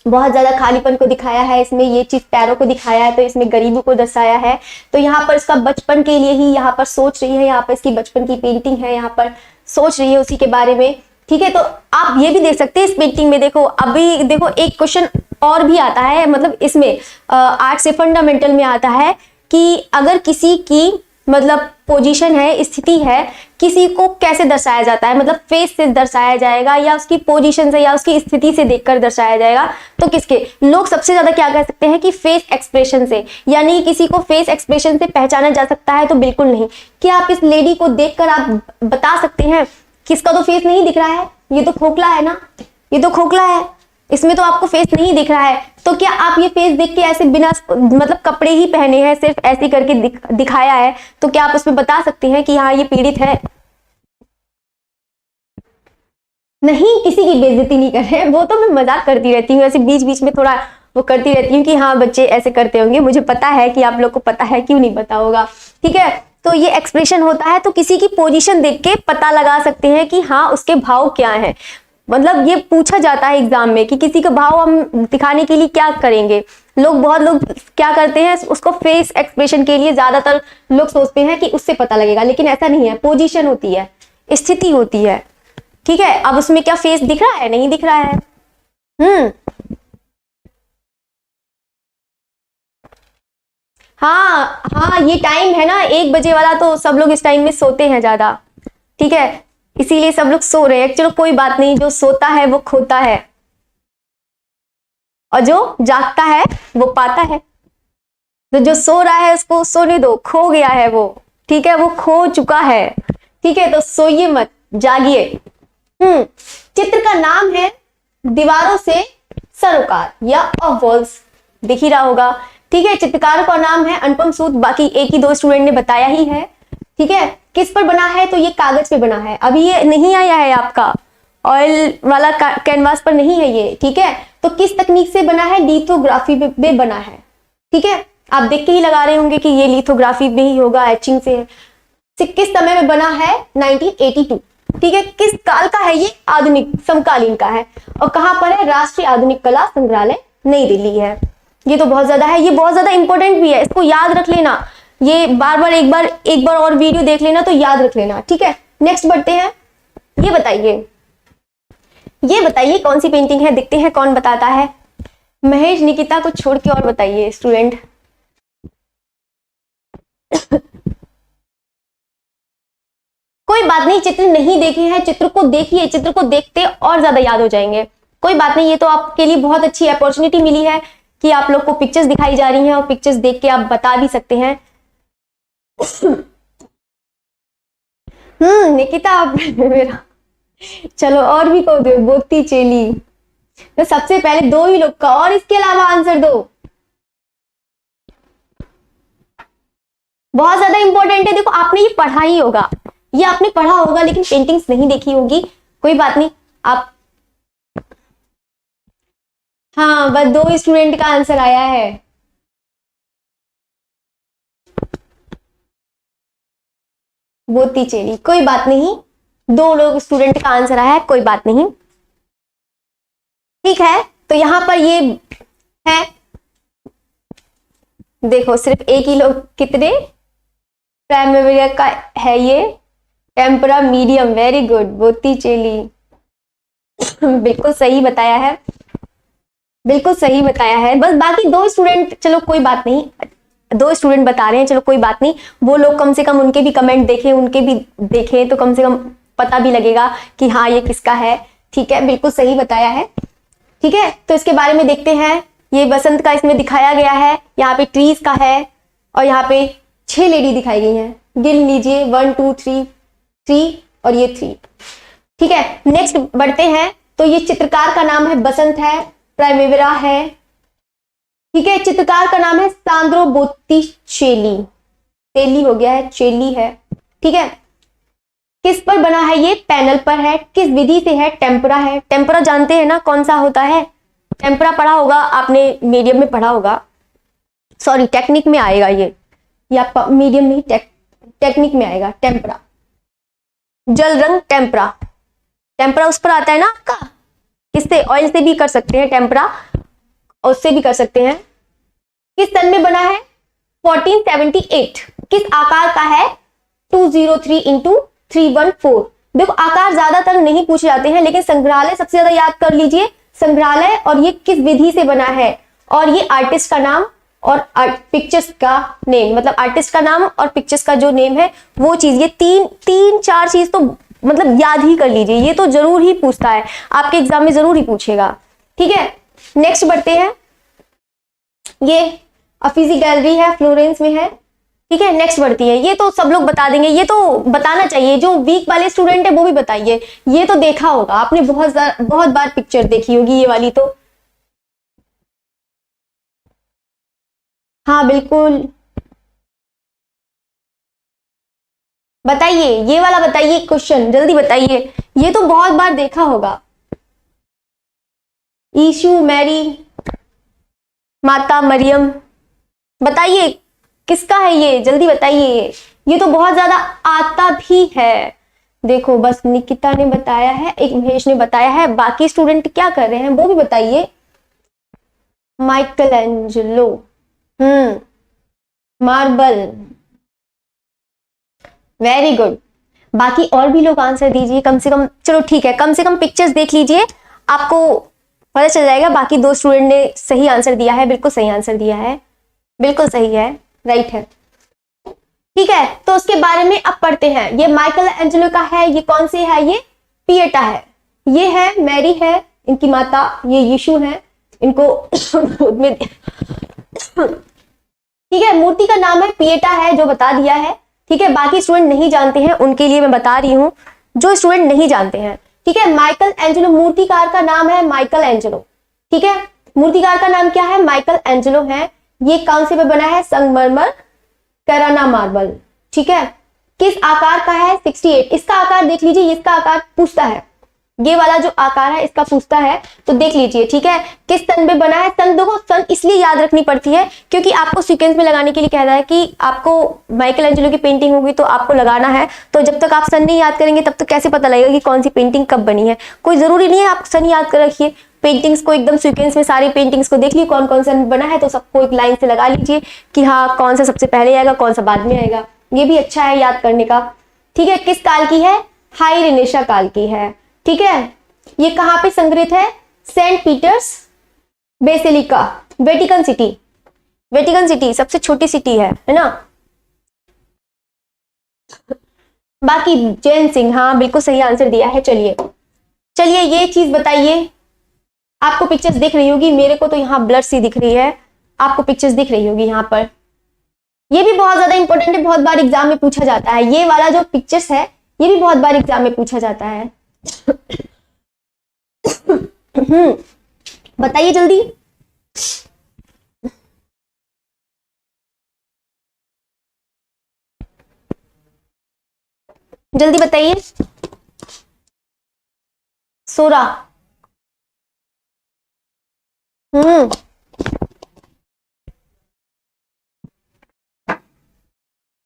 बहुत ज्यादा खालीपन को दिखाया है, इसमें ये चीज पैरों को दिखाया है, तो इसमें गरीबी को दर्शाया है। तो यहाँ पर इसका बचपन के लिए ही यहाँ पर सोच रही है, यहाँ पर इसकी बचपन की पेंटिंग है, यहाँ पर सोच रही है उसी के बारे में। ठीक है, तो आप ये भी देख सकते हैं इस पेंटिंग में। देखो अभी देखो एक क्वेश्चन और भी आता है, मतलब इसमें आर्ट से फंडामेंटल में आता है कि अगर किसी की मतलब पोजीशन है, स्थिति है, किसी को कैसे दर्शाया जाता है, मतलब फेस से दर्शाया जाएगा या उसकी पोजीशन से या उसकी स्थिति से देखकर दर्शाया जाएगा। तो किसके लोग सबसे ज्यादा क्या कह सकते हैं कि फेस एक्सप्रेशन से, यानी किसी को फेस एक्सप्रेशन से पहचाना जा सकता है। तो बिल्कुल नहीं। क्या आप इस लेडी को देखकर आप बता सकते हैं किसका तो फेस नहीं दिख रहा है, ये तो खोखला है ना, ये तो खोखला है, इसमें तो आपको फेस नहीं दिख रहा है। तो क्या आप ये फेस देख के ऐसे बिना मतलब कपड़े ही पहने हैं, सिर्फ ऐसे करके दिखाया है, तो क्या आप उसमें बता सकते हैं कि हाँ ये पीड़ित है? नहीं, किसी की बेइज्जती नहीं कर रहे हैं, वो तो मैं मजाक करती रहती हूँ, ऐसे बीच बीच में थोड़ा वो करती रहती हूँ कि हाँ बच्चे ऐसे करते होंगे, मुझे पता है कि आप लोग को पता है, क्यों नहीं पता होगा। ठीक है, तो ये एक्सप्रेशन होता है। तो किसी की पोजीशन देख के पता लगा सकते हैं कि हाँ उसके भाव क्या हैं। मतलब ये पूछा जाता है एग्जाम में कि किसी का भाव हम दिखाने के लिए क्या करेंगे। बहुत लोग क्या करते हैं, उसको फेस एक्सप्रेशन के लिए ज्यादातर लोग सोचते हैं कि उससे पता लगेगा, लेकिन ऐसा नहीं है। पोजीशन होती है, स्थिति होती है। ठीक है, अब उसमें क्या फेस दिख रहा है? नहीं दिख रहा है। हाँ हाँ, ये टाइम है ना 1 बजे वाला, तो सब लोग इस टाइम में सोते हैं ज्यादा। ठीक है, इसीलिए सब लोग सो रहे हैं। चलो कोई बात नहीं, जो सोता है वो खोता है और जो जागता है वो पाता है। तो जो सो रहा है उसको सोने दो, खो गया है वो। ठीक है, वो खो चुका है। ठीक है, तो सोइए मत, जागिए। चित्र का नाम है दीवारों से सरोकार या ऑफ वॉल्स, दिख ही रहा होगा। ठीक है, चित्रकार का नाम है अनुपम सूद। बाकी एक ही 2 स्टूडेंट ने बताया ही है। ठीक है, किस पर बना है? तो ये कागज पे बना है। अभी ये नहीं आया है आपका, ऑयल वाला कैनवास पर नहीं है ये। ठीक है, तो किस तकनीक से बना है? लिथोग्राफी में बना है। ठीक है, आप देख के ही लगा रहे होंगे कि ये लिथोग्राफी में ही होगा, एचिंग से है। किस समय में बना है? 1982। ठीक है, किस काल का है ये? आधुनिक समकालीन का है। और कहां पर है? राष्ट्रीय आधुनिक कला संग्रहालय, नई दिल्ली है। ये तो बहुत ज्यादा है, ये बहुत ज्यादा इंपॉर्टेंट भी है, इसको याद रख लेना। ये बार बार एक बार और वीडियो देख लेना तो याद रख लेना। ठीक है, नेक्स्ट बढ़ते हैं। ये बताइए कौन सी पेंटिंग है, देखते हैं कौन बताता है। महेश निकिता को छोड़ के और बताइए स्टूडेंट। कोई बात नहीं, चित्र नहीं देखे हैं, चित्र को देखिए, चित्र को देखते और ज्यादा याद हो जाएंगे। कोई बात नहीं, ये तो आपके लिए बहुत अच्छी अपॉर्चुनिटी मिली है कि आप लोग को पिक्चर्स दिखाई जा रही हैं और पिक्चर्स देख के आप बता भी सकते हैं। निकिता आप मेरा, चलो और भी कहो दो। बोती चेली, तो सबसे पहले 2 ही लोग का, और इसके अलावा आंसर दो। बहुत ज्यादा इंपॉर्टेंट है। देखो आपने ये पढ़ा ही होगा, ये आपने पढ़ा होगा, लेकिन पेंटिंग्स नहीं देखी होगी। कोई बात नहीं, आप हाँ, बस 2 स्टूडेंट का आंसर आया है। बोती चेली, कोई बात नहीं, 2 लोग स्टूडेंट का आंसर आया है, कोई बात नहीं। ठीक है, तो यहां पर ये है, देखो सिर्फ एक ही लोग, कितने प्राइमरी का है ये? टेम्परा मीडियम, वेरी गुड बोती चेली। बिल्कुल सही बताया है, बिल्कुल सही बताया है। बस बाकी 2 स्टूडेंट, चलो कोई बात नहीं, 2 स्टूडेंट बता रहे हैं, चलो कोई बात नहीं, वो लोग कम से कम उनके भी कमेंट देखें, उनके भी देखें तो कम से कम पता भी लगेगा कि हाँ ये किसका है। ठीक है, बिल्कुल सही बताया है। ठीक है, तो इसके बारे में देखते हैं। ये बसंत का इसमें दिखाया गया है, यहाँ पे ट्रीज का है और यहाँ पे 6 लेडी दिखाई गई हैं। गिन लीजिए 1 2 3 3 और ये 3। ठीक है, नेक्स्ट बढ़ते हैं। तो ये चित्रकार का नाम है बसंत है, प्राइमेरा है। ठीक है, चित्रकार का नाम है सांद्रो बोत्तिचेली, तेली हो गया है, चेली है। ठीक है, किस पर बना है ये? पैनल पर है। किस विधि से है? टेम्परा है। टेम्परा जानते हैं ना कौन सा होता है? टेम्परा पढ़ा होगा आपने, मीडियम में पढ़ा होगा, सॉरी टेक्निक में आएगा ये, या मीडियम नहीं टेक्निक में आएगा। टेम्परा, जल रंग टेम्परा, टेम्परा उस पर आता है ना आपका, किससे? ऑयल से भी कर सकते हैं टेम्परा, उससे भी कर सकते हैं। किस सन में बना है? 1478। किस आकार का है? 203 इंटू 314। देखो आकार ज्यादातर नहीं पूछे जाते हैं, लेकिन संग्रहालय सबसे ज्यादा याद कर लीजिए, संग्रहालय। और ये किस विधि से बना है, और ये आर्टिस्ट का नाम और पिक्चर्स का नेम, मतलब आर्टिस्ट का नाम और पिक्चर्स का जो नेम है वो चीज, ये तीन चार चीज तो मतलब याद ही कर लीजिए, ये तो जरूर ही पूछता है आपके एग्जाम में, जरूर ही पूछेगा। ठीक है, नेक्स्ट बढ़ते हैं। ये अफीजी गैलरी है, फ्लोरेंस में है। ठीक है, नेक्स्ट बढ़ती है। ये तो सब लोग बता देंगे, ये तो बताना चाहिए, जो वीक वाले स्टूडेंट है वो भी बताइए, ये तो देखा होगा आपने, बहुत बार पिक्चर देखी होगी ये वाली तो। हाँ बिल्कुल बताइए, ये वाला बताइए क्वेश्चन, जल्दी बताइए, ये तो बहुत बार देखा होगा। यीशु, मैरी, माता मरियम, बताइए किसका है ये, जल्दी बताइए। ये तो बहुत ज्यादा आता भी है। देखो बस निकिता ने बताया है, एक महेश ने बताया है, बाकी स्टूडेंट क्या कर रहे हैं वो भी बताइए। Michael Angelo, marble, very good. बाकी और भी लोग आंसर दीजिए कम से कम, चलो ठीक है, कम से कम पिक्चर्स देख लीजिए, आपको पता चल जाएगा। बाकी 2 स्टूडेंट ने सही आंसर दिया है, बिल्कुल सही आंसर दिया है, बिल्कुल सही है, राइट है। ठीक है, तो उसके बारे में अब पढ़ते हैं। ये माइकल एंजेलो का है, ये कौन से है? ये पिएटा है, ये है मैरी है इनकी माता, ये यीशु है, इनको गोद में ठीक है, मूर्ति का नाम है पिएटा है, जो बता दिया है। ठीक है, बाकी स्टूडेंट नहीं जानते हैं उनके लिए मैं बता रही हूं, जो स्टूडेंट नहीं जानते हैं। ठीक है, माइकल एंजेलो, मूर्तिकार का नाम है माइकल एंजेलो। ठीक है, मूर्तिकार का नाम क्या है? माइकल एंजेलो है। ये कौन से पे बना है? संगमरमर, कैराना मार्बल। ठीक है, किस आकार का है? 68। इसका आकार देख लीजिए, इसका आकार पूछता है, ये वाला जो आकार है इसका पूछता है, तो देख लीजिए। ठीक है, किस सन में बना है? सन, देखो सन इसलिए याद रखनी पड़ती है क्योंकि आपको सीक्वेंस में लगाने के लिए कह रहा है कि आपको माइकल एंजेलो की पेंटिंग होगी तो आपको लगाना है, तो जब तक आप सन नहीं याद करेंगे तब तक कैसे पता लगेगा कि कौन सी पेंटिंग कब बनी है? कोई जरूरी नहीं है आप सन याद कर रखिए, पेंटिंग्स को एकदम सीक्वेंस में सारी पेंटिंग्स को देख लीजिए कौन कौन सा बना है, तो सबको एक लाइन से लगा लीजिए कि हाँ कौन सा सबसे पहले आएगा, कौन सा बाद में आएगा, ये भी अच्छा है याद करने का। ठीक है, किस काल की है? हाई रेनेसा काल की है। ठीक है, ये कहां पे संग्रहित है? Saint Peter's Basilica, Vatican City. Vatican City सबसे छोटी सिटी है ना। बाकी जैन सिंह, हाँ बिल्कुल सही आंसर दिया है। चलिए चलिए ये चीज बताइए, आपको पिक्चर्स दिख रही होगी, मेरे को तो यहाँ ब्लर सी दिख रही है, आपको पिक्चर्स दिख रही होगी यहाँ पर। ये भी बहुत ज्यादा इंपॉर्टेंट है, बहुत बार एग्जाम में पूछा जाता है, ये वाला जो पिक्चर्स है ये भी बहुत बार एग्जाम में पूछा जाता है। बताइए जल्दी। जल्दी बताइए। 16।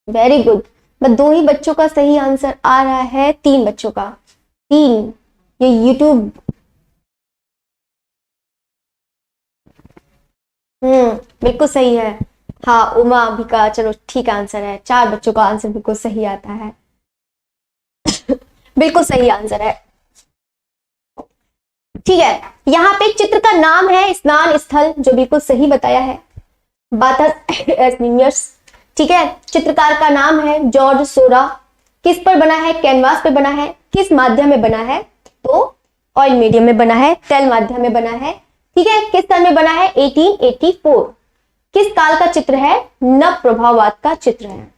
वेरी गुड, बस 2 ही बच्चों का सही आंसर आ रहा है, 3 बच्चों का, 3। ये यूट्यूब बिल्कुल सही है। हाँ उमा भी का, चलो ठीक आंसर है, 4 बच्चों का आंसर बिल्कुल सही आता है। बिल्कुल सही आंसर है। ठीक है, यहाँ पे चित्र का नाम है स्नान स्थल, जो बिल्कुल सही बताया है। बाथस एस्नियर्स। ठीक है, चित्रकार का नाम है जॉर्ज सोरा। किस पर बना है? कैनवास पे बना है। किस माध्यम में बना है? तो ऑयल मीडियम में बना है, तेल माध्यम में बना है। ठीक है, किस साल में बना है? 1884। किस काल का चित्र है? नव प्रभाववाद का चित्र है।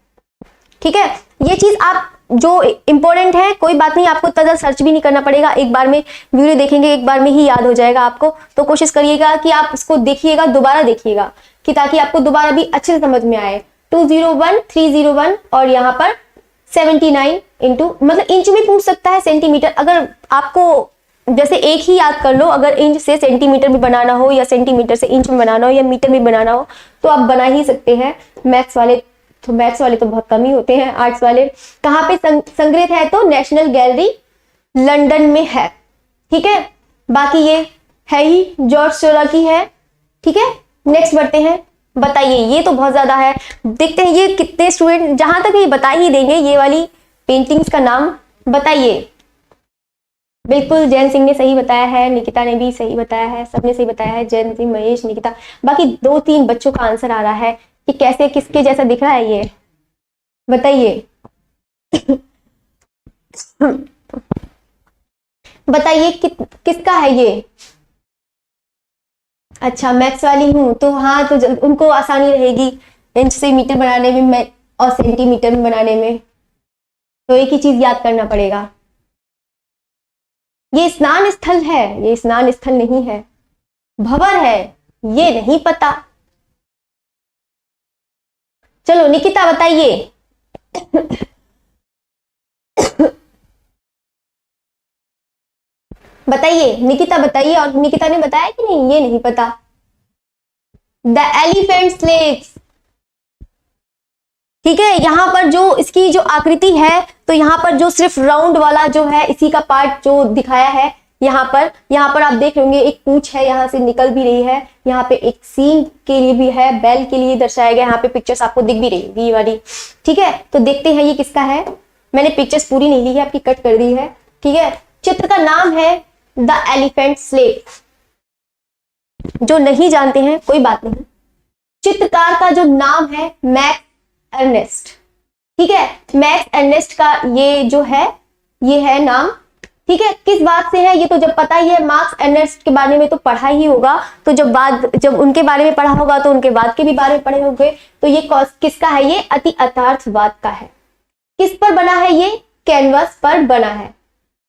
ठीक है, ये चीज आप जो इंपॉर्टेंट है, कोई बात नहीं, आपको इतना सर्च भी नहीं करना पड़ेगा, एक बार में वीडियो देखेंगे एक बार में ही याद हो जाएगा आपको। तो कोशिश करिएगा कि आप इसको देखिएगा, दोबारा देखिएगा, कि ताकि आपको दोबारा भी अच्छे से समझ में आए। 201 301 और यहाँ पर 79 इंटू, मतलब इंच में पूछ सकता है, सेंटीमीटर। अगर आपको जैसे एक ही याद कर लो, अगर इंच से सेंटीमीटर में बनाना हो या सेंटीमीटर से इंच में बनाना हो या मीटर में बनाना हो तो आप बना ही सकते हैं। मैथ्स वाले तो बहुत कम ही होते हैं, आर्ट्स वाले। कहाँ पे संग्रहित है? तो नेशनल गैलरी लंदन में है। ठीक है, बाकी ये है ही जॉर्ज सोरा की है। ठीक है, नेक्स्ट बढ़ते हैं। बताइए, ये तो बहुत ज्यादा है, देखते हैं ये कितने स्टूडेंट, जहां तक ये बता ही देंगे ये वाली पेंटिंग्स का नाम। बताइए। बिल्कुल, जैन सिंह ने सही बताया है, निकिता ने भी सही बताया है, सबने सही बताया है, जैन सिंह, महेश, निकिता। बाकी 2-3 बच्चों का आंसर आ रहा है कि कैसे, किसके जैसा दिख रहा है ये, बताइए। बताइए किसका है ये? अच्छा, मैथ्स वाली हूं तो हाँ, तो उनको आसानी रहेगी इंच से मीटर बनाने में और सेंटीमीटर में बनाने में। तो एक ही चीज याद करना पड़ेगा। ये स्नान स्थल है, ये स्नान स्थल नहीं है। भंवर है, ये नहीं पता। चलो निकिता बताइए। बताइए निकिता, बताइए। और निकिता ने बताया कि नहीं? ये नहीं पता। The elephant slaves. ठीक है, यहां पर जो इसकी जो आकृति है, तो यहाँ पर जो सिर्फ राउंड वाला जो है, इसी का पार्ट जो दिखाया है यहाँ पर आप देख होंगे, एक पूंछ है, यहाँ से निकल भी रही है, यहाँ पे एक सींग के लिए भी है, बैल के लिए दर्शाया गया। यहाँ पे पिक्चर्स आपको दिख भी रही होगी ये वाली। ठीक है, तो देखते हैं ये किसका है। मैंने पिक्चर्स पूरी नहीं ली है, आपकी कट कर दी है। ठीक है, चित्र का नाम है द एलिफेंट स्लेव। जो नहीं जानते हैं कोई बात नहीं, चित्रकार का जो नाम है मैक्स अर्नेस्ट। ठीक है, मैक्स अर्नेस्ट का ये जो है, ये है नाम। ठीक है, किस बात से है ये तो जब पता ही है, मार्क्स अर्नेस्ट के बारे में तो पढ़ा ही होगा, तो जब उनके बारे में पढ़ा होगा तो उनके बाद के भी बारे में पढ़े होंगे। तो ये किसका है? ये अति अथार्थवाद का है। किस पर बना है? ये कैनवस पर बना है।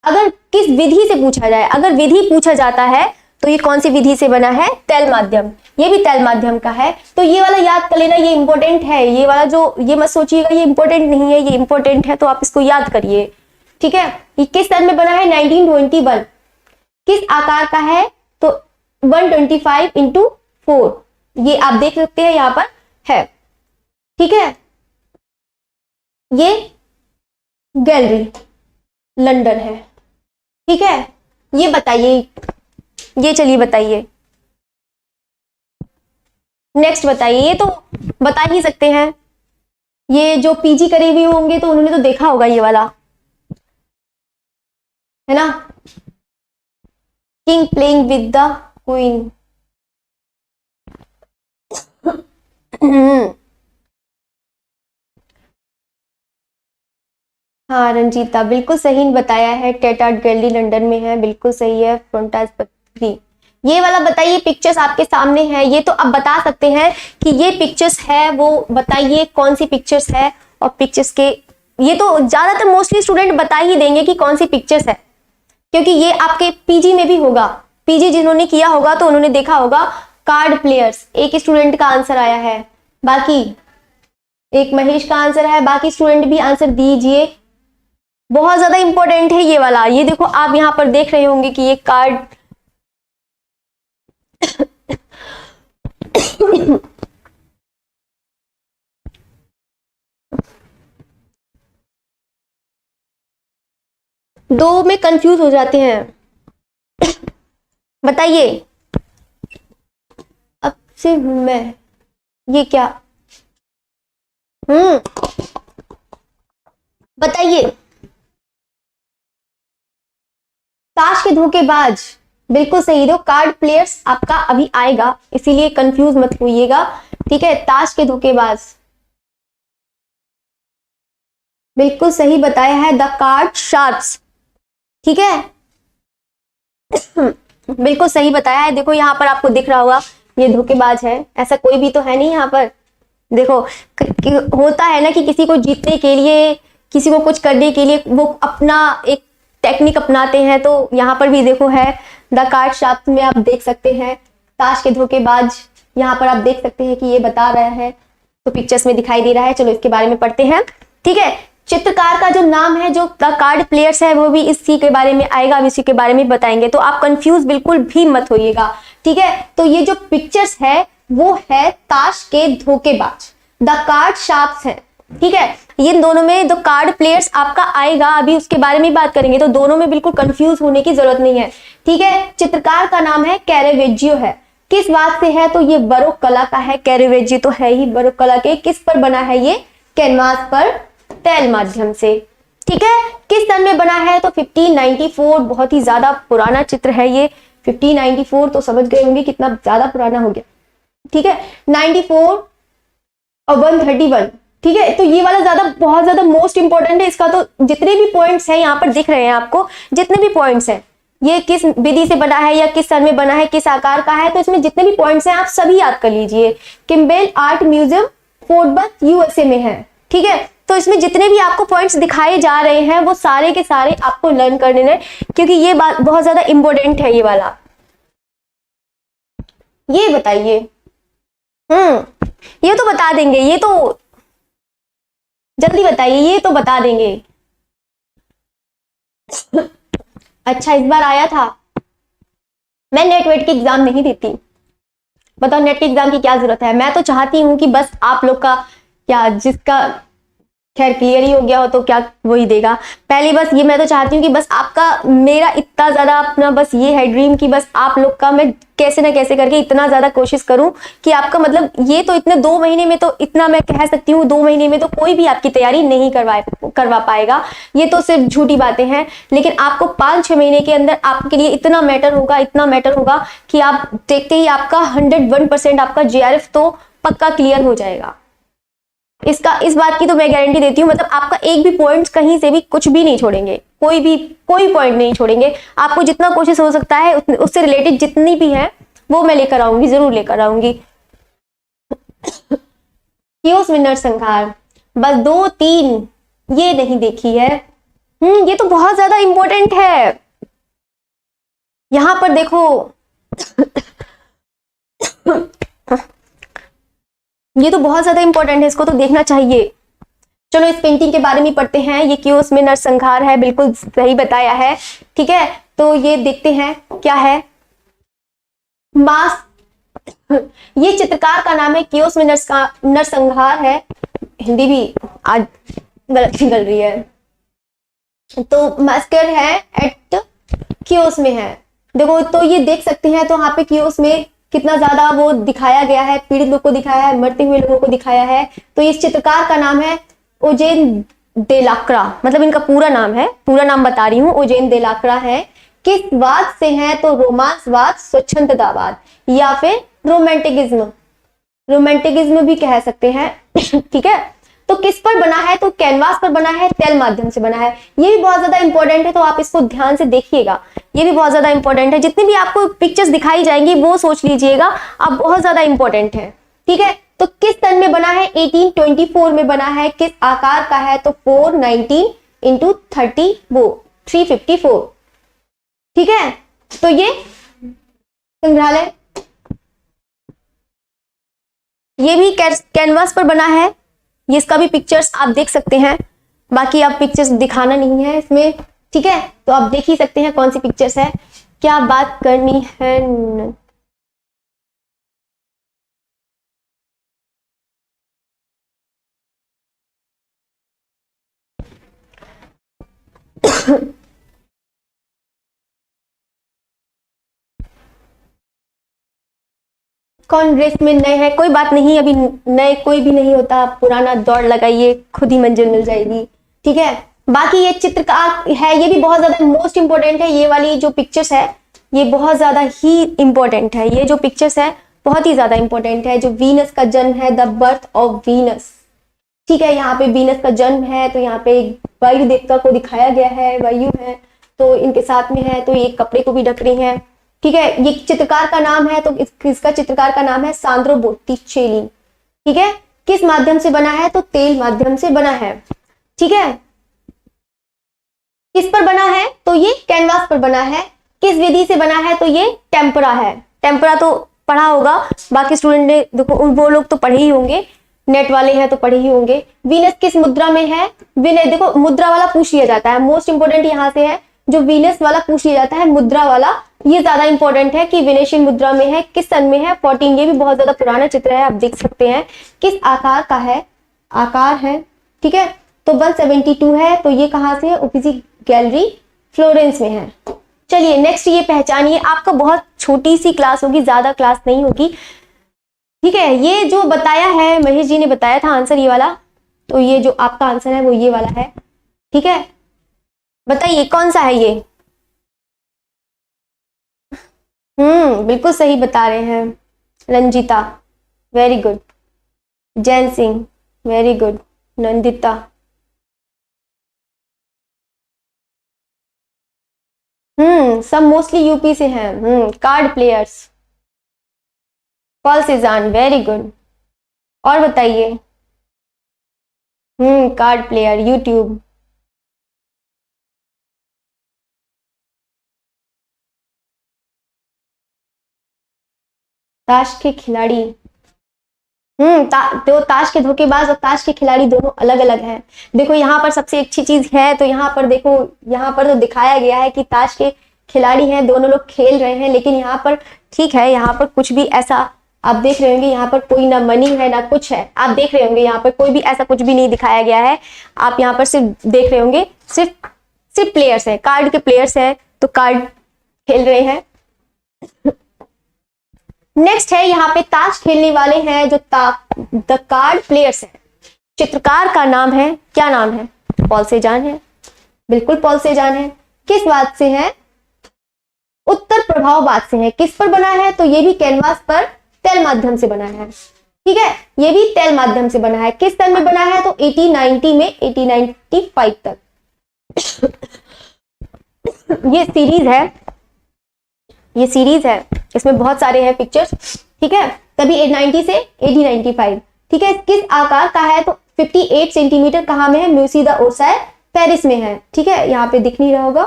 अगर किस विधि से पूछा जाए, अगर विधि पूछा जाता है तो ये कौन सी विधि से बना है? तेल माध्यम। ये भी तेल माध्यम का है। तो ये वाला याद कर लेना, ये इंपॉर्टेंट है। ये वाला जो, ये मत सोचिएगा ये इंपॉर्टेंट नहीं है, ये इंपॉर्टेंट है, तो आप इसको याद करिए। ठीक है, ये किस सन में बना है? 1921। किस आकार का है? तो 125 इंटू 4। ये आप देख सकते हैं यहाँ पर है। ठीक है, ये गैलरी लंदन है। ठीक है, ये बताइए, ये चलिए बताइए। नेक्स्ट बताइए, ये तो बता ही सकते हैं, ये जो पीजी करे हुए होंगे तो उन्होंने तो देखा होगा ये वाला, है ना? King playing with the queen. हाँ रंजीता, बिल्कुल सही बताया है, टेट आर्ट गैलरी लंदन में है, बिल्कुल सही है। फ्रंटास पत्री, ये वाला बताइए। पिक्चर्स आपके सामने है, ये तो आप बता सकते हैं कि ये पिक्चर्स है, वो बताइए कौन सी पिक्चर्स है। और पिक्चर्स के, ये तो ज्यादातर मोस्टली स्टूडेंट बता ही देंगे कि कौन सी पिक्चर्स है, क्योंकि ये आपके पीजी में भी होगा। पीजी जिन्होंने किया होगा तो उन्होंने देखा होगा। कार्ड प्लेयर्स, एक स्टूडेंट का आंसर आया है, बाकी एक महेश का आंसर है, बाकी स्टूडेंट भी आंसर दीजिए। बहुत ज्यादा इंपॉर्टेंट है ये वाला। ये देखो, आप यहां पर देख रहे होंगे कि ये कार्ड दो में कंफ्यूज हो जाते हैं। बताइए, अब से मैं, ये क्या? बताइए। ताश के धोखेबाज, बिल्कुल सही। दो कार्ड प्लेयर्स आपका अभी आएगा, इसीलिए कंफ्यूज मत होइएगा। ठीक है, ताश के धोखेबाज, बिल्कुल सही बताया है, द कार्ड शार्प्स, ठीक है। बिल्कुल सही बताया है। देखो यहाँ पर आपको दिख रहा होगा ये धोखेबाज है, ऐसा कोई भी तो है नहीं यहाँ पर। देखो होता है ना कि किसी को जीतने के लिए, किसी को कुछ करने के लिए वो अपना एक टेक्निक अपनाते हैं, तो यहाँ पर भी देखो है द कार्ड शार्प्स में आप देख सकते हैं ताश के धोखेबाज, यहाँ पर आप देख सकते हैं कि ये बता रहा है, तो पिक्चर्स में दिखाई दे रहा है। चलो इसके बारे में पढ़ते हैं, ठीक है। चित्रकार का जो नाम है, जो द कार्ड प्लेयर्स है, वो भी इसी के बारे में आएगा, अब इसी के बारे में बताएंगे, तो आप कंफ्यूज बिल्कुल भी मत होइएगा, ठीक है। तो ये जो पिक्चर्स है वो है ताश के धोखेबाज, द कार्ड शार्प्स है, ठीक है। ये दोनों में द कार्ड प्लेयर्स आपका आएगा, अभी उसके बारे में बात करेंगे, तो दोनों में बिल्कुल कंफ्यूज होने की जरूरत नहीं है, ठीक है। चित्रकार का नाम है कैरेवेजियो है, किस बात से है, तो ये बरोक कला का है, कैरेवेजियो तो है ही बरोक कला के। किस पर बना है ये, कैनवास पर तैल माध्यम से, ठीक है। किस सन में बना है, तो 1594, बहुत ही ज्यादा पुराना चित्र है ये। 1594 तो समझ गए होंगे कितना ज्यादा पुराना हो गया, ठीक है। 94 और 131, ठीक है। तो ये वाला ज्यादा बहुत ज्यादा मोस्ट इंपॉर्टेंट है, इसका तो जितने भी पॉइंट्स हैं यहाँ पर दिख रहे हैं आपको, जितने भी पॉइंट्स हैं, ये किस विधि से बना है या किस सन में बना है, किस आकार का है, तो इसमें जितने भी पॉइंट्स हैं आप सभी याद कर लीजिए। Kimbell Art Museum Fort Worth USA में है, ठीक है। तो इसमें जितने भी आपको पॉइंट्स दिखाए जा रहे हैं वो सारे के सारे आपको लर्न करने हैं, क्योंकि ये बात बहुत ज्यादा इंपॉर्टेंट है ये वाला। ये बताइए, ये तो बता देंगे, ये तो जल्दी बताइए, ये तो बता देंगे। अच्छा, इस बार आया था, मैं नेट वेट की एग्जाम नहीं देती, बताओ नेट के एग्जाम की क्या जरूरत है। मैं तो चाहती हूँ कि बस आप लोग का क्या, जिसका खैर क्लियर ही हो गया हो तो क्या वही देगा, पहले बस ये मैं तो चाहती हूँ कि बस आपका, मेरा इतना ज्यादा अपना बस ये है ड्रीम कि बस आप लोग का मैं कैसे ना कैसे करके इतना ज्यादा कोशिश करूं कि आपका मतलब, ये तो इतने 2 महीने में तो इतना मैं कह सकती हूँ, 2 महीने में तो कोई भी आपकी तैयारी नहीं करवा पाएगा, ये तो सिर्फ झूठी बातें हैं। लेकिन आपको 5-6 महीने के अंदर आपके लिए इतना मैटर होगा, इतना मैटर होगा कि आप देखते ही आपका 101% आपका JRF तो पक्का क्लियर हो जाएगा। इस बात की तो मैं गारंटी देती हूँ, मतलब आपका एक भी पॉइंट कहीं से भी कुछ भी नहीं छोड़ेंगे, कोई पॉइंट नहीं छोड़ेंगे। आपको जितना कोशिश हो सकता है उससे रिलेटेड जितनी भी है वो मैं लेकर आऊंगी, जरूर लेकर आऊंगी। क्योस विनर संहार, बस 2-3 ये नहीं देखी है। ये तो बहुत ज्यादा इंपॉर्टेंट है, यहां पर देखो। ये तो बहुत ज्यादा इंपॉर्टेंट है, इसको तो देखना चाहिए। चलो इस पेंटिंग के बारे में पढ़ते हैं। ये क्योस में नरसंहार है, बिल्कुल सही बताया है, ठीक है। तो ये देखते हैं क्या है, मास। ये चित्रकार का नाम है, क्योस में नरसंहार है, हिंदी भी आज गलत निकल रही है, तो मास्कर है एट क्योस में है। देखो तो ये देख सकते हैं, तो यहाँ पे क्योस में कितना ज्यादा वो दिखाया गया है, पीड़ित लोग को दिखाया है, मरते हुए लोगों को दिखाया है। तो इस चित्रकार का नाम है ओजेन देलाक्रा, मतलब इनका पूरा नाम है, पूरा नाम बता रही हूँ, ओजेन देलाक्रा है। किस वाद से है, तो रोमांसवाद, स्वच्छंदतावाद या फिर रोमांटिकिज्म भी कह सकते हैं, ठीक है। तो किस पर बना है, तो कैनवास पर बना है, तेल माध्यम से बना है। ये भी बहुत ज्यादा इंपॉर्टेंट है, तो आप इसको ध्यान से देखिएगा, ये भी बहुत ज्यादा इंपॉर्टेंट है। जितनी भी आपको पिक्चर्स दिखाई जाएंगी वो सोच लीजिएगा आप, बहुत ज्यादा इंपॉर्टेंट है, ठीक है। तो किस सन में बना है, 1824 में बना है। किस आकार का है, तो 419 × 30 वो 354, ठीक है। तो ये संग्रहालय, ये भी कैनवास पर बना है, ये इसका भी पिक्चर्स आप देख सकते हैं, बाकी आप पिक्चर्स दिखाना नहीं है इसमें, ठीक है। तो आप देख ही सकते हैं कौन सी पिक्चर्स है, क्या बात करनी है। कौन रेस में नए हैं, कोई बात नहीं, अभी नए कोई भी नहीं होता, पुराना दौड़ लगाइए, खुद ही मंजिल मिल जाएगी, ठीक है। बाकी ये चित्रकार है, ये भी बहुत ज्यादा मोस्ट इंपॉर्टेंट है। ये वाली जो पिक्चर्स है ये बहुत ज्यादा ही इंपॉर्टेंट है, ये जो पिक्चर्स है बहुत ही ज्यादा इंपॉर्टेंट है। जो वीनस का जन्म है, द बर्थ ऑफ वीनस, ठीक है, यहाँ पे वीनस का जन्म है तो यहाँ पे वायु देवता को दिखाया गया है, वायु है तो इनके साथ में है, तो ये कपड़े को भी ढक रही है, ठीक है। ये चित्रकार का नाम है, तो इसका चित्रकार का नाम है सांद्रो बोत्तिचेली, ठीक है। किस माध्यम से बना है, तो तेल माध्यम से बना है, ठीक है। किस पर बना है, तो ये कैनवास पर बना है। किस विधि से बना है, तो ये टेम्परा है। टेम्परा तो पढ़ा होगा, बाकी स्टूडेंट ने देखो, वो लोग तो पढ़े ही होंगे, नेट वाले हैं तो पढ़े ही होंगे। वीनस किस मुद्रा में है, वीनस देखो मुद्रा वाला पूछ लिया जाता है, मोस्ट इंपोर्टेंट यहां से है, जो वीनस वाला पूछ लिया जाता है, मुद्रा वाला, ये ज्यादा इंपॉर्टेंट है कि वेनेशियन मुद्रा में है, किस सन में है, 14, ये भी बहुत ज्यादा पुराना चित्र है, आप देख सकते हैं। किस आकार का है, आकार है, ठीक है, तो 172 है, तो ये कहां से है, उफिसी गैलरी फ्लोरेंस में है। चलिए नेक्स्ट ये पहचानिए, आपका बहुत छोटी सी क्लास होगी, ज्यादा क्लास नहीं होगी, ठीक है। ये जो बताया है महेश जी ने बताया था आंसर ये वाला, तो ये जो आपका आंसर है वो ये वाला है, ठीक है। बताइए कौन सा है ये। बिल्कुल सही बता रहे हैं Ranjita, very good. Jain Singh, very good. Nandita, सब मोस्टली यूपी से हैं। Card players, Paul Cezanne, very good. और बताइए, कार्ड प्लेयर, यूट्यूब, ताश के खिलाड़ी, तो ताश के धोखेबाज और ताश के खिलाड़ी दोनों अलग अलग हैं। देखो यहाँ पर सबसे अच्छी चीज है, तो यहाँ पर देखो, यहाँ पर तो दिखाया गया है कि ताश के खिलाड़ी हैं, दोनों लोग खेल रहे हैं, लेकिन यहाँ पर ठीक है, यहाँ पर कुछ भी ऐसा आप देख रहे होंगे, यहाँ पर कोई ना मनी है ना कुछ है, आप देख रहे होंगे यहाँ पर कोई भी ऐसा कुछ भी नहीं दिखाया गया है। आप यहाँ पर सिर्फ देख रहे होंगे, सिर्फ प्लेयर्स है, कार्ड के प्लेयर्स है, तो कार्ड खेल रहे हैं। नेक्स्ट है यहाँ पे ताश खेलने वाले हैं, जो द कार्ड प्लेयर्स है। चित्रकार का नाम है, क्या नाम है, पॉल सेजान है, बिल्कुल पॉल सेजान है। किस बात से है, उत्तर प्रभाववाद से है। किस पर बना है, तो ये भी कैनवास पर तेल माध्यम से बना है, ठीक है, ये भी तेल माध्यम से बना है। किस सन में बना है, तो 1890 में 1895 तक। ये सीरीज है, इसमें बहुत सारे हैं पिक्चर्स, ठीक है, तभी 890 से 1895, ठीक है। किस आकार का है, तो 58 सेंटीमीटर कहाँ में है, म्यूसी द ओर्साय, पेरिस में है, ठीक है, यहाँ पे दिख नहीं रहा होगा,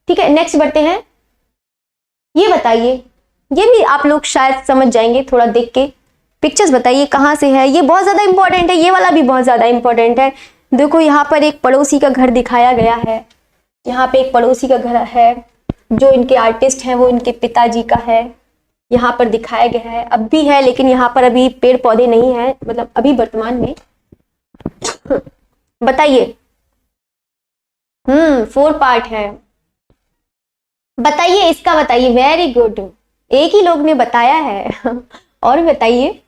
ठीक है। नेक्स्ट बढ़ते हैं, ये बताइए, ये भी आप लोग शायद समझ जाएंगे थोड़ा देख के, पिक्चर्स बताइए कहाँ से है। ये बहुत ज्यादा इंपॉर्टेंट है, ये वाला भी बहुत ज्यादा इंपॉर्टेंट है। देखो यहाँ पर एक पड़ोसी का घर दिखाया गया है, यहाँ पे एक पड़ोसी का घर है, जो इनके आर्टिस्ट हैं वो इनके पिताजी का है, यहाँ पर दिखाया गया है, अब भी है, लेकिन यहाँ पर अभी पेड़ पौधे नहीं है, मतलब अभी वर्तमान में। बताइए, 4 पार्ट है, बताइए इसका, बताइए, वेरी गुड, एक ही लोग ने बताया है। और बताइए,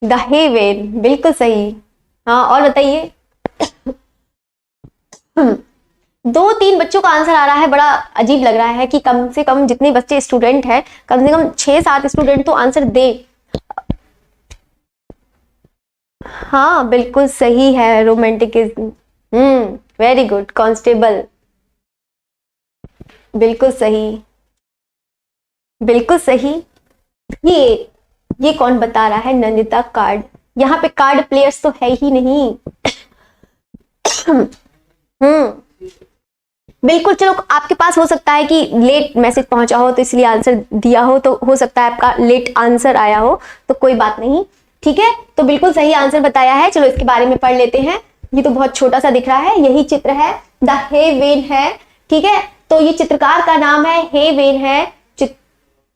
द हेवेन, बिल्कुल सही। हाँ, और बताइए। 2-3 बच्चों का आंसर आ रहा है, बड़ा अजीब लग रहा है कि कम से कम जितने बच्चे स्टूडेंट हैं, कम से कम 6-7 स्टूडेंट तो आंसर दे। हाँ बिल्कुल सही है, रोमांटिकिज्म, वेरी गुड। कांस्टेबल, बिल्कुल सही, बिल्कुल सही। ये कौन बता रहा है, नंदिता कार्ड, यहाँ पे कार्ड प्लेयर्स तो है ही नहीं। बिल्कुल, चलो आपके पास हो सकता है कि लेट मैसेज पहुंचा हो तो इसलिए आंसर दिया हो, तो हो सकता है आपका लेट आंसर आया हो, तो कोई बात नहीं, ठीक है। तो बिल्कुल सही आंसर बताया है। चलो इसके बारे में पढ़ लेते हैं। ये तो बहुत छोटा सा दिख रहा है, यही चित्र है, द हेवेन है, ठीक है। तो ये चित्रकार का नाम है, हेवेन है,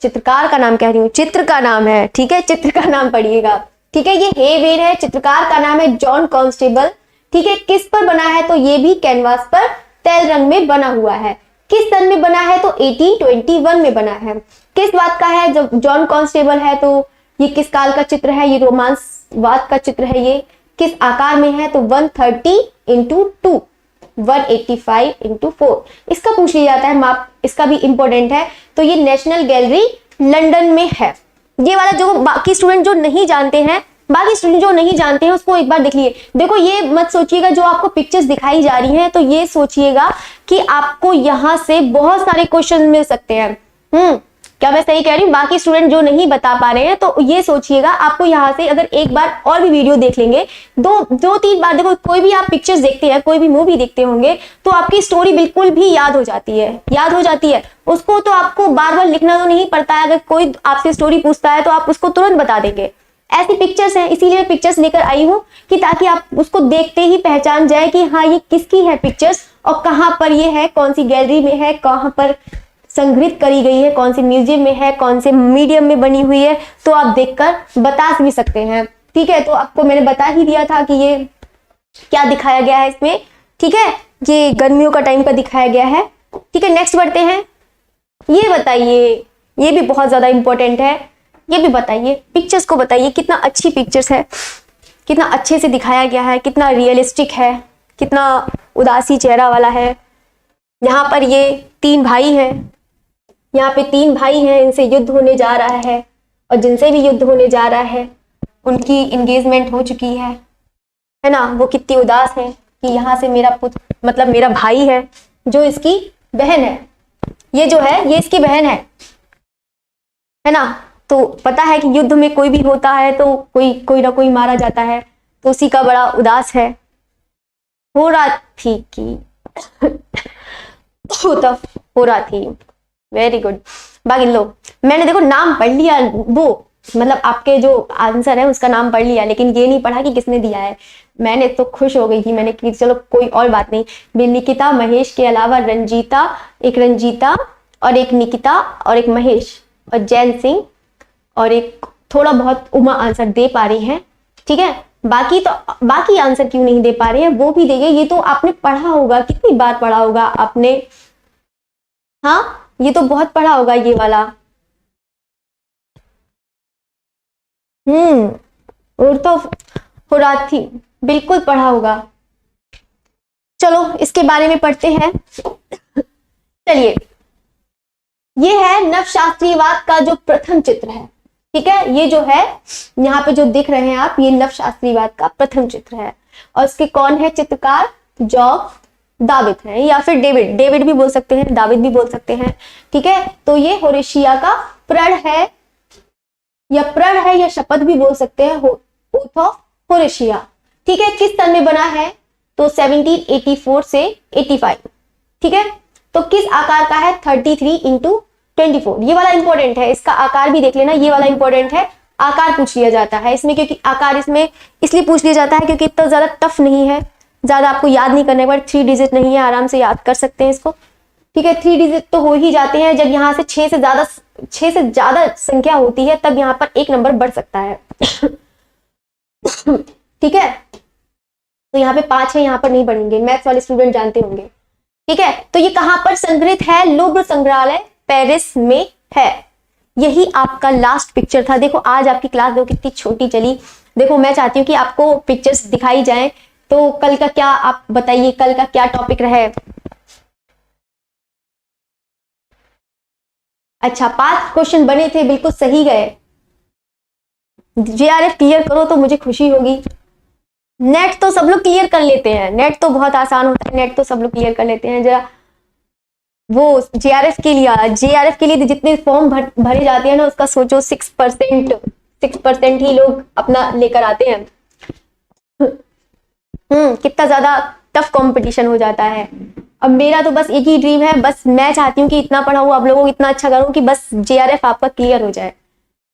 चित्रकार का नाम कह रही हूँ, चित्र का नाम है, ठीक है, चित्र का नाम पढ़िएगा, ठीक है। ये हेवेन है, चित्रकार का नाम है जॉन कांस्टेबल, ठीक है। किस पर बना है, तो ये भी कैनवास पर तेल रंग में बना हुआ है। किस सन में बना है, तो 1821 में बना है। किस बात का है, जब जॉन कांस्टेबल है तो ये किस काल का चित्र है, ये रोमांसवाद का चित्र है। ये किस आकार में है, तो 130x2, 185x4, इसका पूछ लिया जाता है माप, इसका भी इंपॉर्टेंट है। तो ये नेशनल गैलरी लंदन में है, ये वाला जो बाकी स्टूडेंट जो नहीं जानते हैं, उसको एक बार देख लिए। देखो ये मत सोचिएगा जो आपको पिक्चर्स दिखाई जा रही हैं, तो ये सोचिएगा कि आपको यहाँ से बहुत सारे क्वेश्चन मिल सकते हैं। क्या मैं सही कह रही हूँ? बाकी स्टूडेंट जो नहीं बता पा रहे हैं, तो ये सोचिएगा आपको यहाँ से अगर एक बार और भी वीडियो देख लेंगे, दो तीन बार, देखो कोई भी आप पिक्चर्स देखते हैं, कोई भी मूवी देखते होंगे, तो आपकी स्टोरी बिल्कुल भी याद हो जाती है। उसको तो आपको बार बार लिखना तो नहीं पड़ता है। अगर कोई आपसे स्टोरी पूछता है तो आप उसको तुरंत बता देंगे। ऐसी पिक्चर्स हैं, इसीलिए मैं पिक्चर्स लेकर आई हूँ कि ताकि आप उसको देखते ही पहचान जाए कि हाँ ये किसकी है पिक्चर्स, और कहाँ पर ये है, कौन सी गैलरी में है, कहाँ पर संग्रहित करी गई है, कौन से म्यूजियम में है, कौन से मीडियम में बनी हुई है, तो आप देखकर बता भी सकते हैं। ठीक है, तो आपको मैंने बता ही दिया था कि ये क्या दिखाया गया है इसमें। ठीक है, ये गर्मियों का टाइम का दिखाया गया है। ठीक है, नेक्स्ट बढ़ते हैं। ये बताइए, ये भी बहुत ज्यादा इंपॉर्टेंट है। ये भी बताइए, पिक्चर्स को बताइए, कितना अच्छी पिक्चर्स है, कितना अच्छे से दिखाया गया है, कितना रियलिस्टिक है, कितना उदासी चेहरा वाला है। यहाँ पर ये 3 भाई हैं, यहाँ पे 3 भाई हैं, इनसे युद्ध होने जा रहा है, और जिनसे भी युद्ध होने जा रहा है उनकी एंगेजमेंट हो चुकी है ना। वो कितनी उदास है कि यहाँ से मेरा पुत्र, मतलब मेरा भाई है जो इसकी बहन है, ये जो है ये इसकी बहन है ना। तो पता है कि युद्ध में कोई भी होता है तो कोई ना कोई मारा जाता है, तो उसी का बड़ा उदास है। हो रहा थी कि हो रहा थी। Very good. बाकी लो, मैंने देखो नाम पढ़ लिया, वो मतलब आपके जो आंसर है उसका नाम पढ़ लिया, लेकिन ये नहीं पढ़ा कि किसने दिया है। मैंने तो खुश हो गई थी, मैंने कि चलो कोई और बात नहीं। निकिता महेश के अलावा रंजीता और एक निकिता और एक महेश और जैन सिंह और एक थोड़ा बहुत उमा आंसर दे पा रही हैं। ठीक है, बाकी आंसर क्यों नहीं दे पा रहे हैं वो भी देंगे। ये तो आपने पढ़ा होगा, कितनी बार पढ़ा होगा आपने, हाँ ये तो बहुत पढ़ा होगा ये वाला। और तो हो रहा थी, बिल्कुल पढ़ा होगा। चलो इसके बारे में पढ़ते हैं। चलिए, ये है नवशास्त्रीयवाद का जो प्रथम चित्र है। ठीक है, ये जो है यहाँ पे जो दिख रहे हैं आप, ये नवशास्त्रीयवाद का प्रथम चित्र है, और इसके कौन है चित्रकार? जॉन दाविद है, या फिर डेविड भी बोल सकते हैं, दाविद भी बोल सकते हैं। ठीक है, तो ये होरेशिया का प्रण है, या शपथ भी बोल सकते हैं, ओथ ऑफ होरेशिया। ठीक है, किस सन में बना है? तो 1784 से 85। ठीक है, तो किस आकार का है? 33x24। ये वाला इंपॉर्टेंट है, इसका आकार भी देख लेना, ये वाला इंपॉर्टेंट है। आकार पूछ लिया जाता है इसमें, क्योंकि आकार इसमें इसलिए पूछ लिया जाता है क्योंकि इतना ज्यादा टफ नहीं है, ज्यादा आपको याद नहीं करने पर। 3 डिजिट नहीं है, आराम से याद कर सकते हैं इसको। ठीक है, 3 डिजिट तो हो ही जाते हैं। जब यहाँ से 6 से ज्यादा संख्या होती है तब यहाँ पर एक नंबर बढ़ सकता है। ठीक है, तो यहाँ पे 5 है, यहाँ पर नहीं बढ़ेंगे, मैथ्स वाले स्टूडेंट जानते होंगे। ठीक है, तो ये कहां पर संग्रहित है? लूव्र संग्रहालय पेरिस में है। यही आपका लास्ट पिक्चर था। देखो आज आपकी क्लास देखो कितनी छोटी चली। देखो मैं चाहती हूँ कि आपको पिक्चर्स दिखाई जाए, तो कल का क्या आप बताइए, कल का क्या टॉपिक रहे? अच्छा, 5 क्वेश्चन बने थे, बिल्कुल सही गए। जेआरएफ क्लियर करो तो मुझे खुशी होगी। नेट तो सब लोग क्लियर कर लेते हैं, नेट तो बहुत आसान होता है, नेट तो सब लोग क्लियर कर लेते हैं। जरा वो जेआरएफ के लिए जितने फॉर्म भरे जाते हैं ना, उसका सोचो 6% ही लोग अपना लेकर आते हैं। कितना ज्यादा टफ कंपटीशन हो जाता है। अब मेरा तो बस एक ही ड्रीम है, बस मैं चाहती हूँ कि इतना पढ़ाऊँ, आप लोगों को इतना अच्छा करूँ कि बस जेआरएफ आपका क्लियर हो जाए,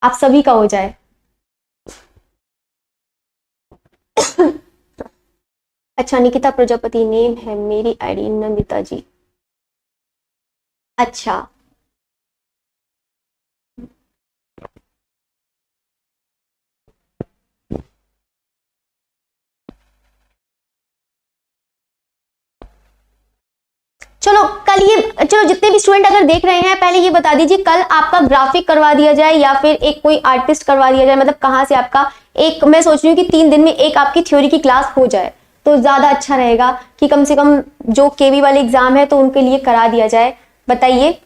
आप सभी का हो जाए। अच्छा, निकिता प्रजापति नेम है, मेरी आईडी नंदिता जी। अच्छा, चलो जितने भी स्टूडेंट अगर देख रहे हैं, पहले ये बता दीजिए कल आपका ग्राफिक करवा दिया जाए या फिर एक कोई आर्टिस्ट करवा दिया जाए। मतलब कहाँ से आपका एक, मैं सोच रही हूँ कि 3 दिन में एक आपकी थ्योरी की क्लास हो जाए तो ज्यादा अच्छा रहेगा, कि कम से कम जो केवी वाले एग्जाम है तो उनके लिए करा दिया जाए। बताइए।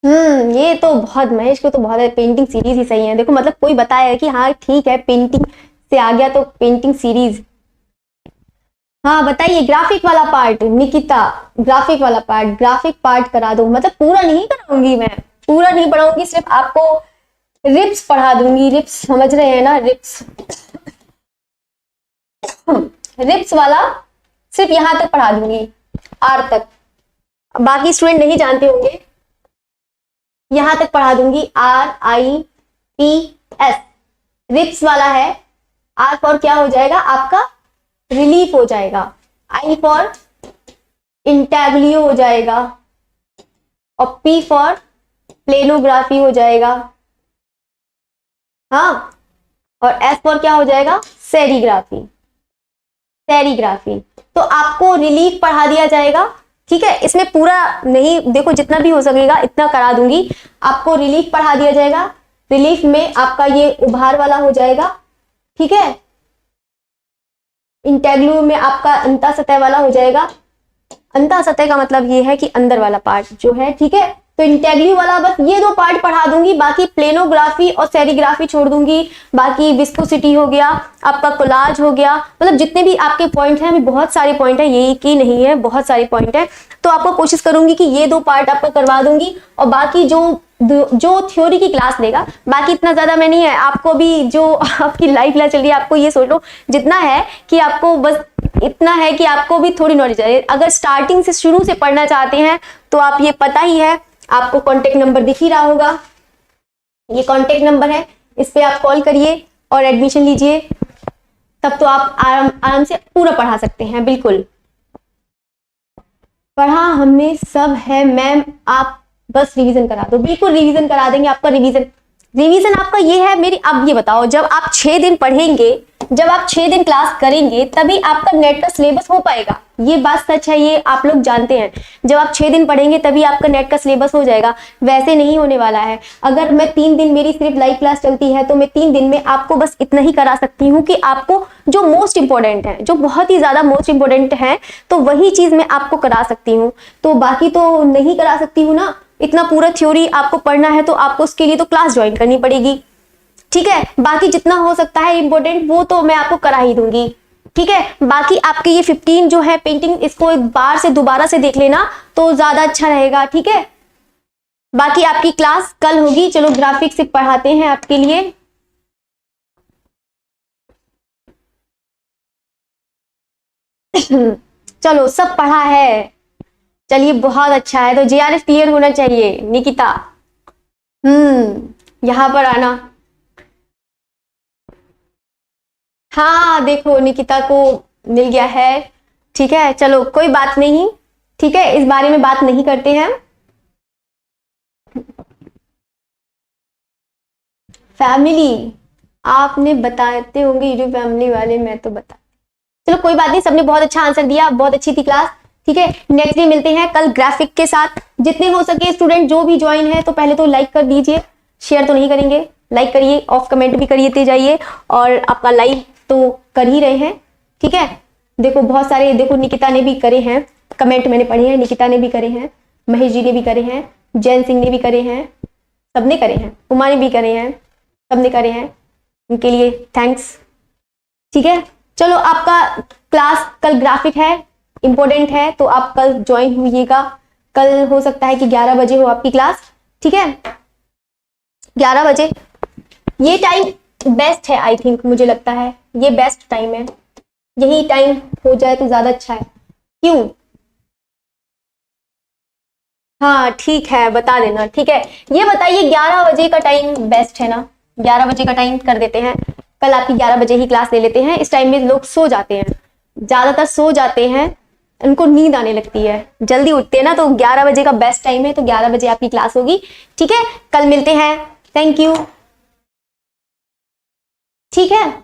ये तो बहुत, महेश को तो बहुत है, पेंटिंग सीरीज ही सही है। देखो मतलब कोई बताया है कि हाँ ठीक है पेंटिंग से आ गया तो पेंटिंग सीरीज। हाँ बताइए, ग्राफिक वाला पार्ट निकिता, ग्राफिक वाला पार्ट, ग्राफिक पार्ट करा दो। मतलब पूरा नहीं कराऊंगी मैं, पूरा नहीं पढ़ाऊंगी, सिर्फ आपको रिप्स पढ़ा दूंगी। रिप्स समझ रहे हैं ना, रिप्स, रिप्स वाला सिर्फ यहां तक पढ़ा दूंगी, आर तक। बाकी स्टूडेंट नहीं जानते होंगे, यहां तक पढ़ा दूंगी, RIPS रिप्स वाला है। आर फॉर क्या हो जाएगा आपका, रिलीफ हो जाएगा। आई फॉर इंटैग्लियो हो जाएगा, और P फॉर प्लेनोग्राफी हो जाएगा। हाँ, और S फॉर क्या हो जाएगा, सेरीग्राफी, सेरीग्राफी। तो आपको रिलीफ पढ़ा दिया जाएगा, ठीक है। इसमें पूरा नहीं, देखो जितना भी हो सकेगा इतना करा दूंगी। आपको रिलीफ पढ़ा दिया जाएगा, रिलीफ में आपका ये उभार वाला हो जाएगा, ठीक है। इंटेग्लो में आपका अंता सतह वाला हो जाएगा। अंता सतह का मतलब ये है कि अंदर वाला पार्ट जो है, ठीक है। तो इंटेग्लियो वाला बस ये दो पार्ट पढ़ा दूंगी, बाकी प्लेनोग्राफी और सेरीग्राफी छोड़ दूंगी। बाकी विस्कोसिटी हो गया, आपका कोलाज हो गया, मतलब जितने भी आपके पॉइंट हैं, अभी बहुत सारे पॉइंट हैं, यही की नहीं है, बहुत सारे पॉइंट हैं। तो आपको कोशिश करूंगी कि ये दो पार्ट आपको करवा दूंगी, और बाकी जो थ्योरी की क्लास लेगा, बाकी इतना ज्यादा मैं नहीं है। आपको भी जो आपकी लाइफ चल रही है, आपको ये सोच लो जितना है कि आपको बस इतना है कि आपको भी थोड़ी नॉलेज है। अगर स्टार्टिंग से शुरू से पढ़ना चाहते हैं तो आप, ये पता ही है आपको, कांटेक्ट नंबर दिख ही रहा होगा, ये कांटेक्ट नंबर है, इस पे आप कॉल करिए और एडमिशन लीजिए। तब तो आप आराम से पूरा पढ़ा सकते हैं। बिल्कुल पढ़ा हमने सब है मैम, आप बस रिवीजन करा दो। बिल्कुल रिवीजन करा देंगे आपका। रिवीजन आपका ये है मेरी। अब ये बताओ, जब आप 6 दिन पढ़ेंगे, जब आप 6 दिन क्लास करेंगे, तभी आपका नेट का सिलेबस हो पाएगा। ये बात सच है, ये आप लोग जानते हैं। जब आप 6 दिन पढ़ेंगे तभी आपका नेट का सिलेबस हो जाएगा, वैसे नहीं होने वाला है। अगर मैं 3 दिन, मेरी सिर्फ लाइव क्लास चलती है, तो मैं 3 दिन में आपको बस इतना ही करा सकती हूँ कि आपको जो मोस्ट इंपॉर्टेंट है, जो बहुत ही ज्यादा मोस्ट इंपॉर्टेंट है, तो वही चीज मैं आपको करा सकती हूँ। तो बाकी तो नहीं करा सकती हूँ ना। इतना पूरा थ्योरी आपको पढ़ना है तो आपको उसके लिए तो क्लास ज्वाइन करनी पड़ेगी, ठीक है। बाकी जितना हो सकता है इंपॉर्टेंट, वो तो मैं आपको करा ही दूंगी, ठीक है। बाकी आपके ये 15 जो है पेंटिंग, इसको एक बार से दोबारा से देख लेना तो ज्यादा अच्छा रहेगा, ठीक है। बाकी आपकी क्लास कल होगी। चलो ग्राफिक्स से पढ़ाते हैं आपके लिए। चलो सब पढ़ा है, चलिए बहुत अच्छा है। तो JRF क्लियर होना चाहिए निकिता। यहां पर आना। हाँ देखो निकिता को मिल गया है, ठीक है। चलो कोई बात नहीं, ठीक है, इस बारे में बात नहीं करते हैं। फैमिली आपने बताते होंगे, यूट्यूब फैमिली वाले, मैं तो बता, चलो कोई बात नहीं। सबने बहुत अच्छा आंसर दिया, बहुत अच्छी थी क्लास, ठीक है। नेक्स्ट डे मिलते हैं कल ग्राफिक के साथ। जितने हो सके स्टूडेंट जो भी ज्वाइन है, तो पहले तो लाइक कर दीजिए, शेयर तो नहीं करेंगे, लाइक करिए, ऑफ कमेंट भी करिए जाइए, और आपका लाइक तो कर ही रहे हैं, ठीक है। देखो बहुत सारे, देखो निकिता ने भी करे हैं कमेंट, मैंने पढ़े हैं, निकिता ने भी करे हैं, महेश जी ने भी करे हैं, जैन सिंह ने भी करे हैं, सबने करे हैं, उमा ने भी करे हैं, सबने करे हैं, उनके लिए थैंक्स, ठीक है। चलो आपका क्लास कल ग्राफिक है, इंपॉर्टेंट है, तो आप कल ज्वाइन हुइएगा। कल हो सकता है कि 11 बजे हो आपकी क्लास, ठीक है। 11 बजे ये टाइम बेस्ट है, आई थिंक, मुझे लगता है ये बेस्ट टाइम है। यही टाइम हो जाए तो ज्यादा अच्छा है। क्यों? हाँ ठीक है, बता देना, ठीक है। ये बताइए 11 बजे का टाइम बेस्ट है ना? 11 बजे का टाइम कर देते हैं, कल आपकी 11 बजे ही क्लास ले लेते हैं। इस टाइम में लोग सो जाते हैं, ज्यादातर सो जाते हैं, उनको नींद आने लगती है, जल्दी उठते हैं ना, तो 11 बजे का बेस्ट टाइम है। तो 11 बजे आपकी क्लास होगी, ठीक है। कल मिलते हैं, थैंक यू, ठीक है।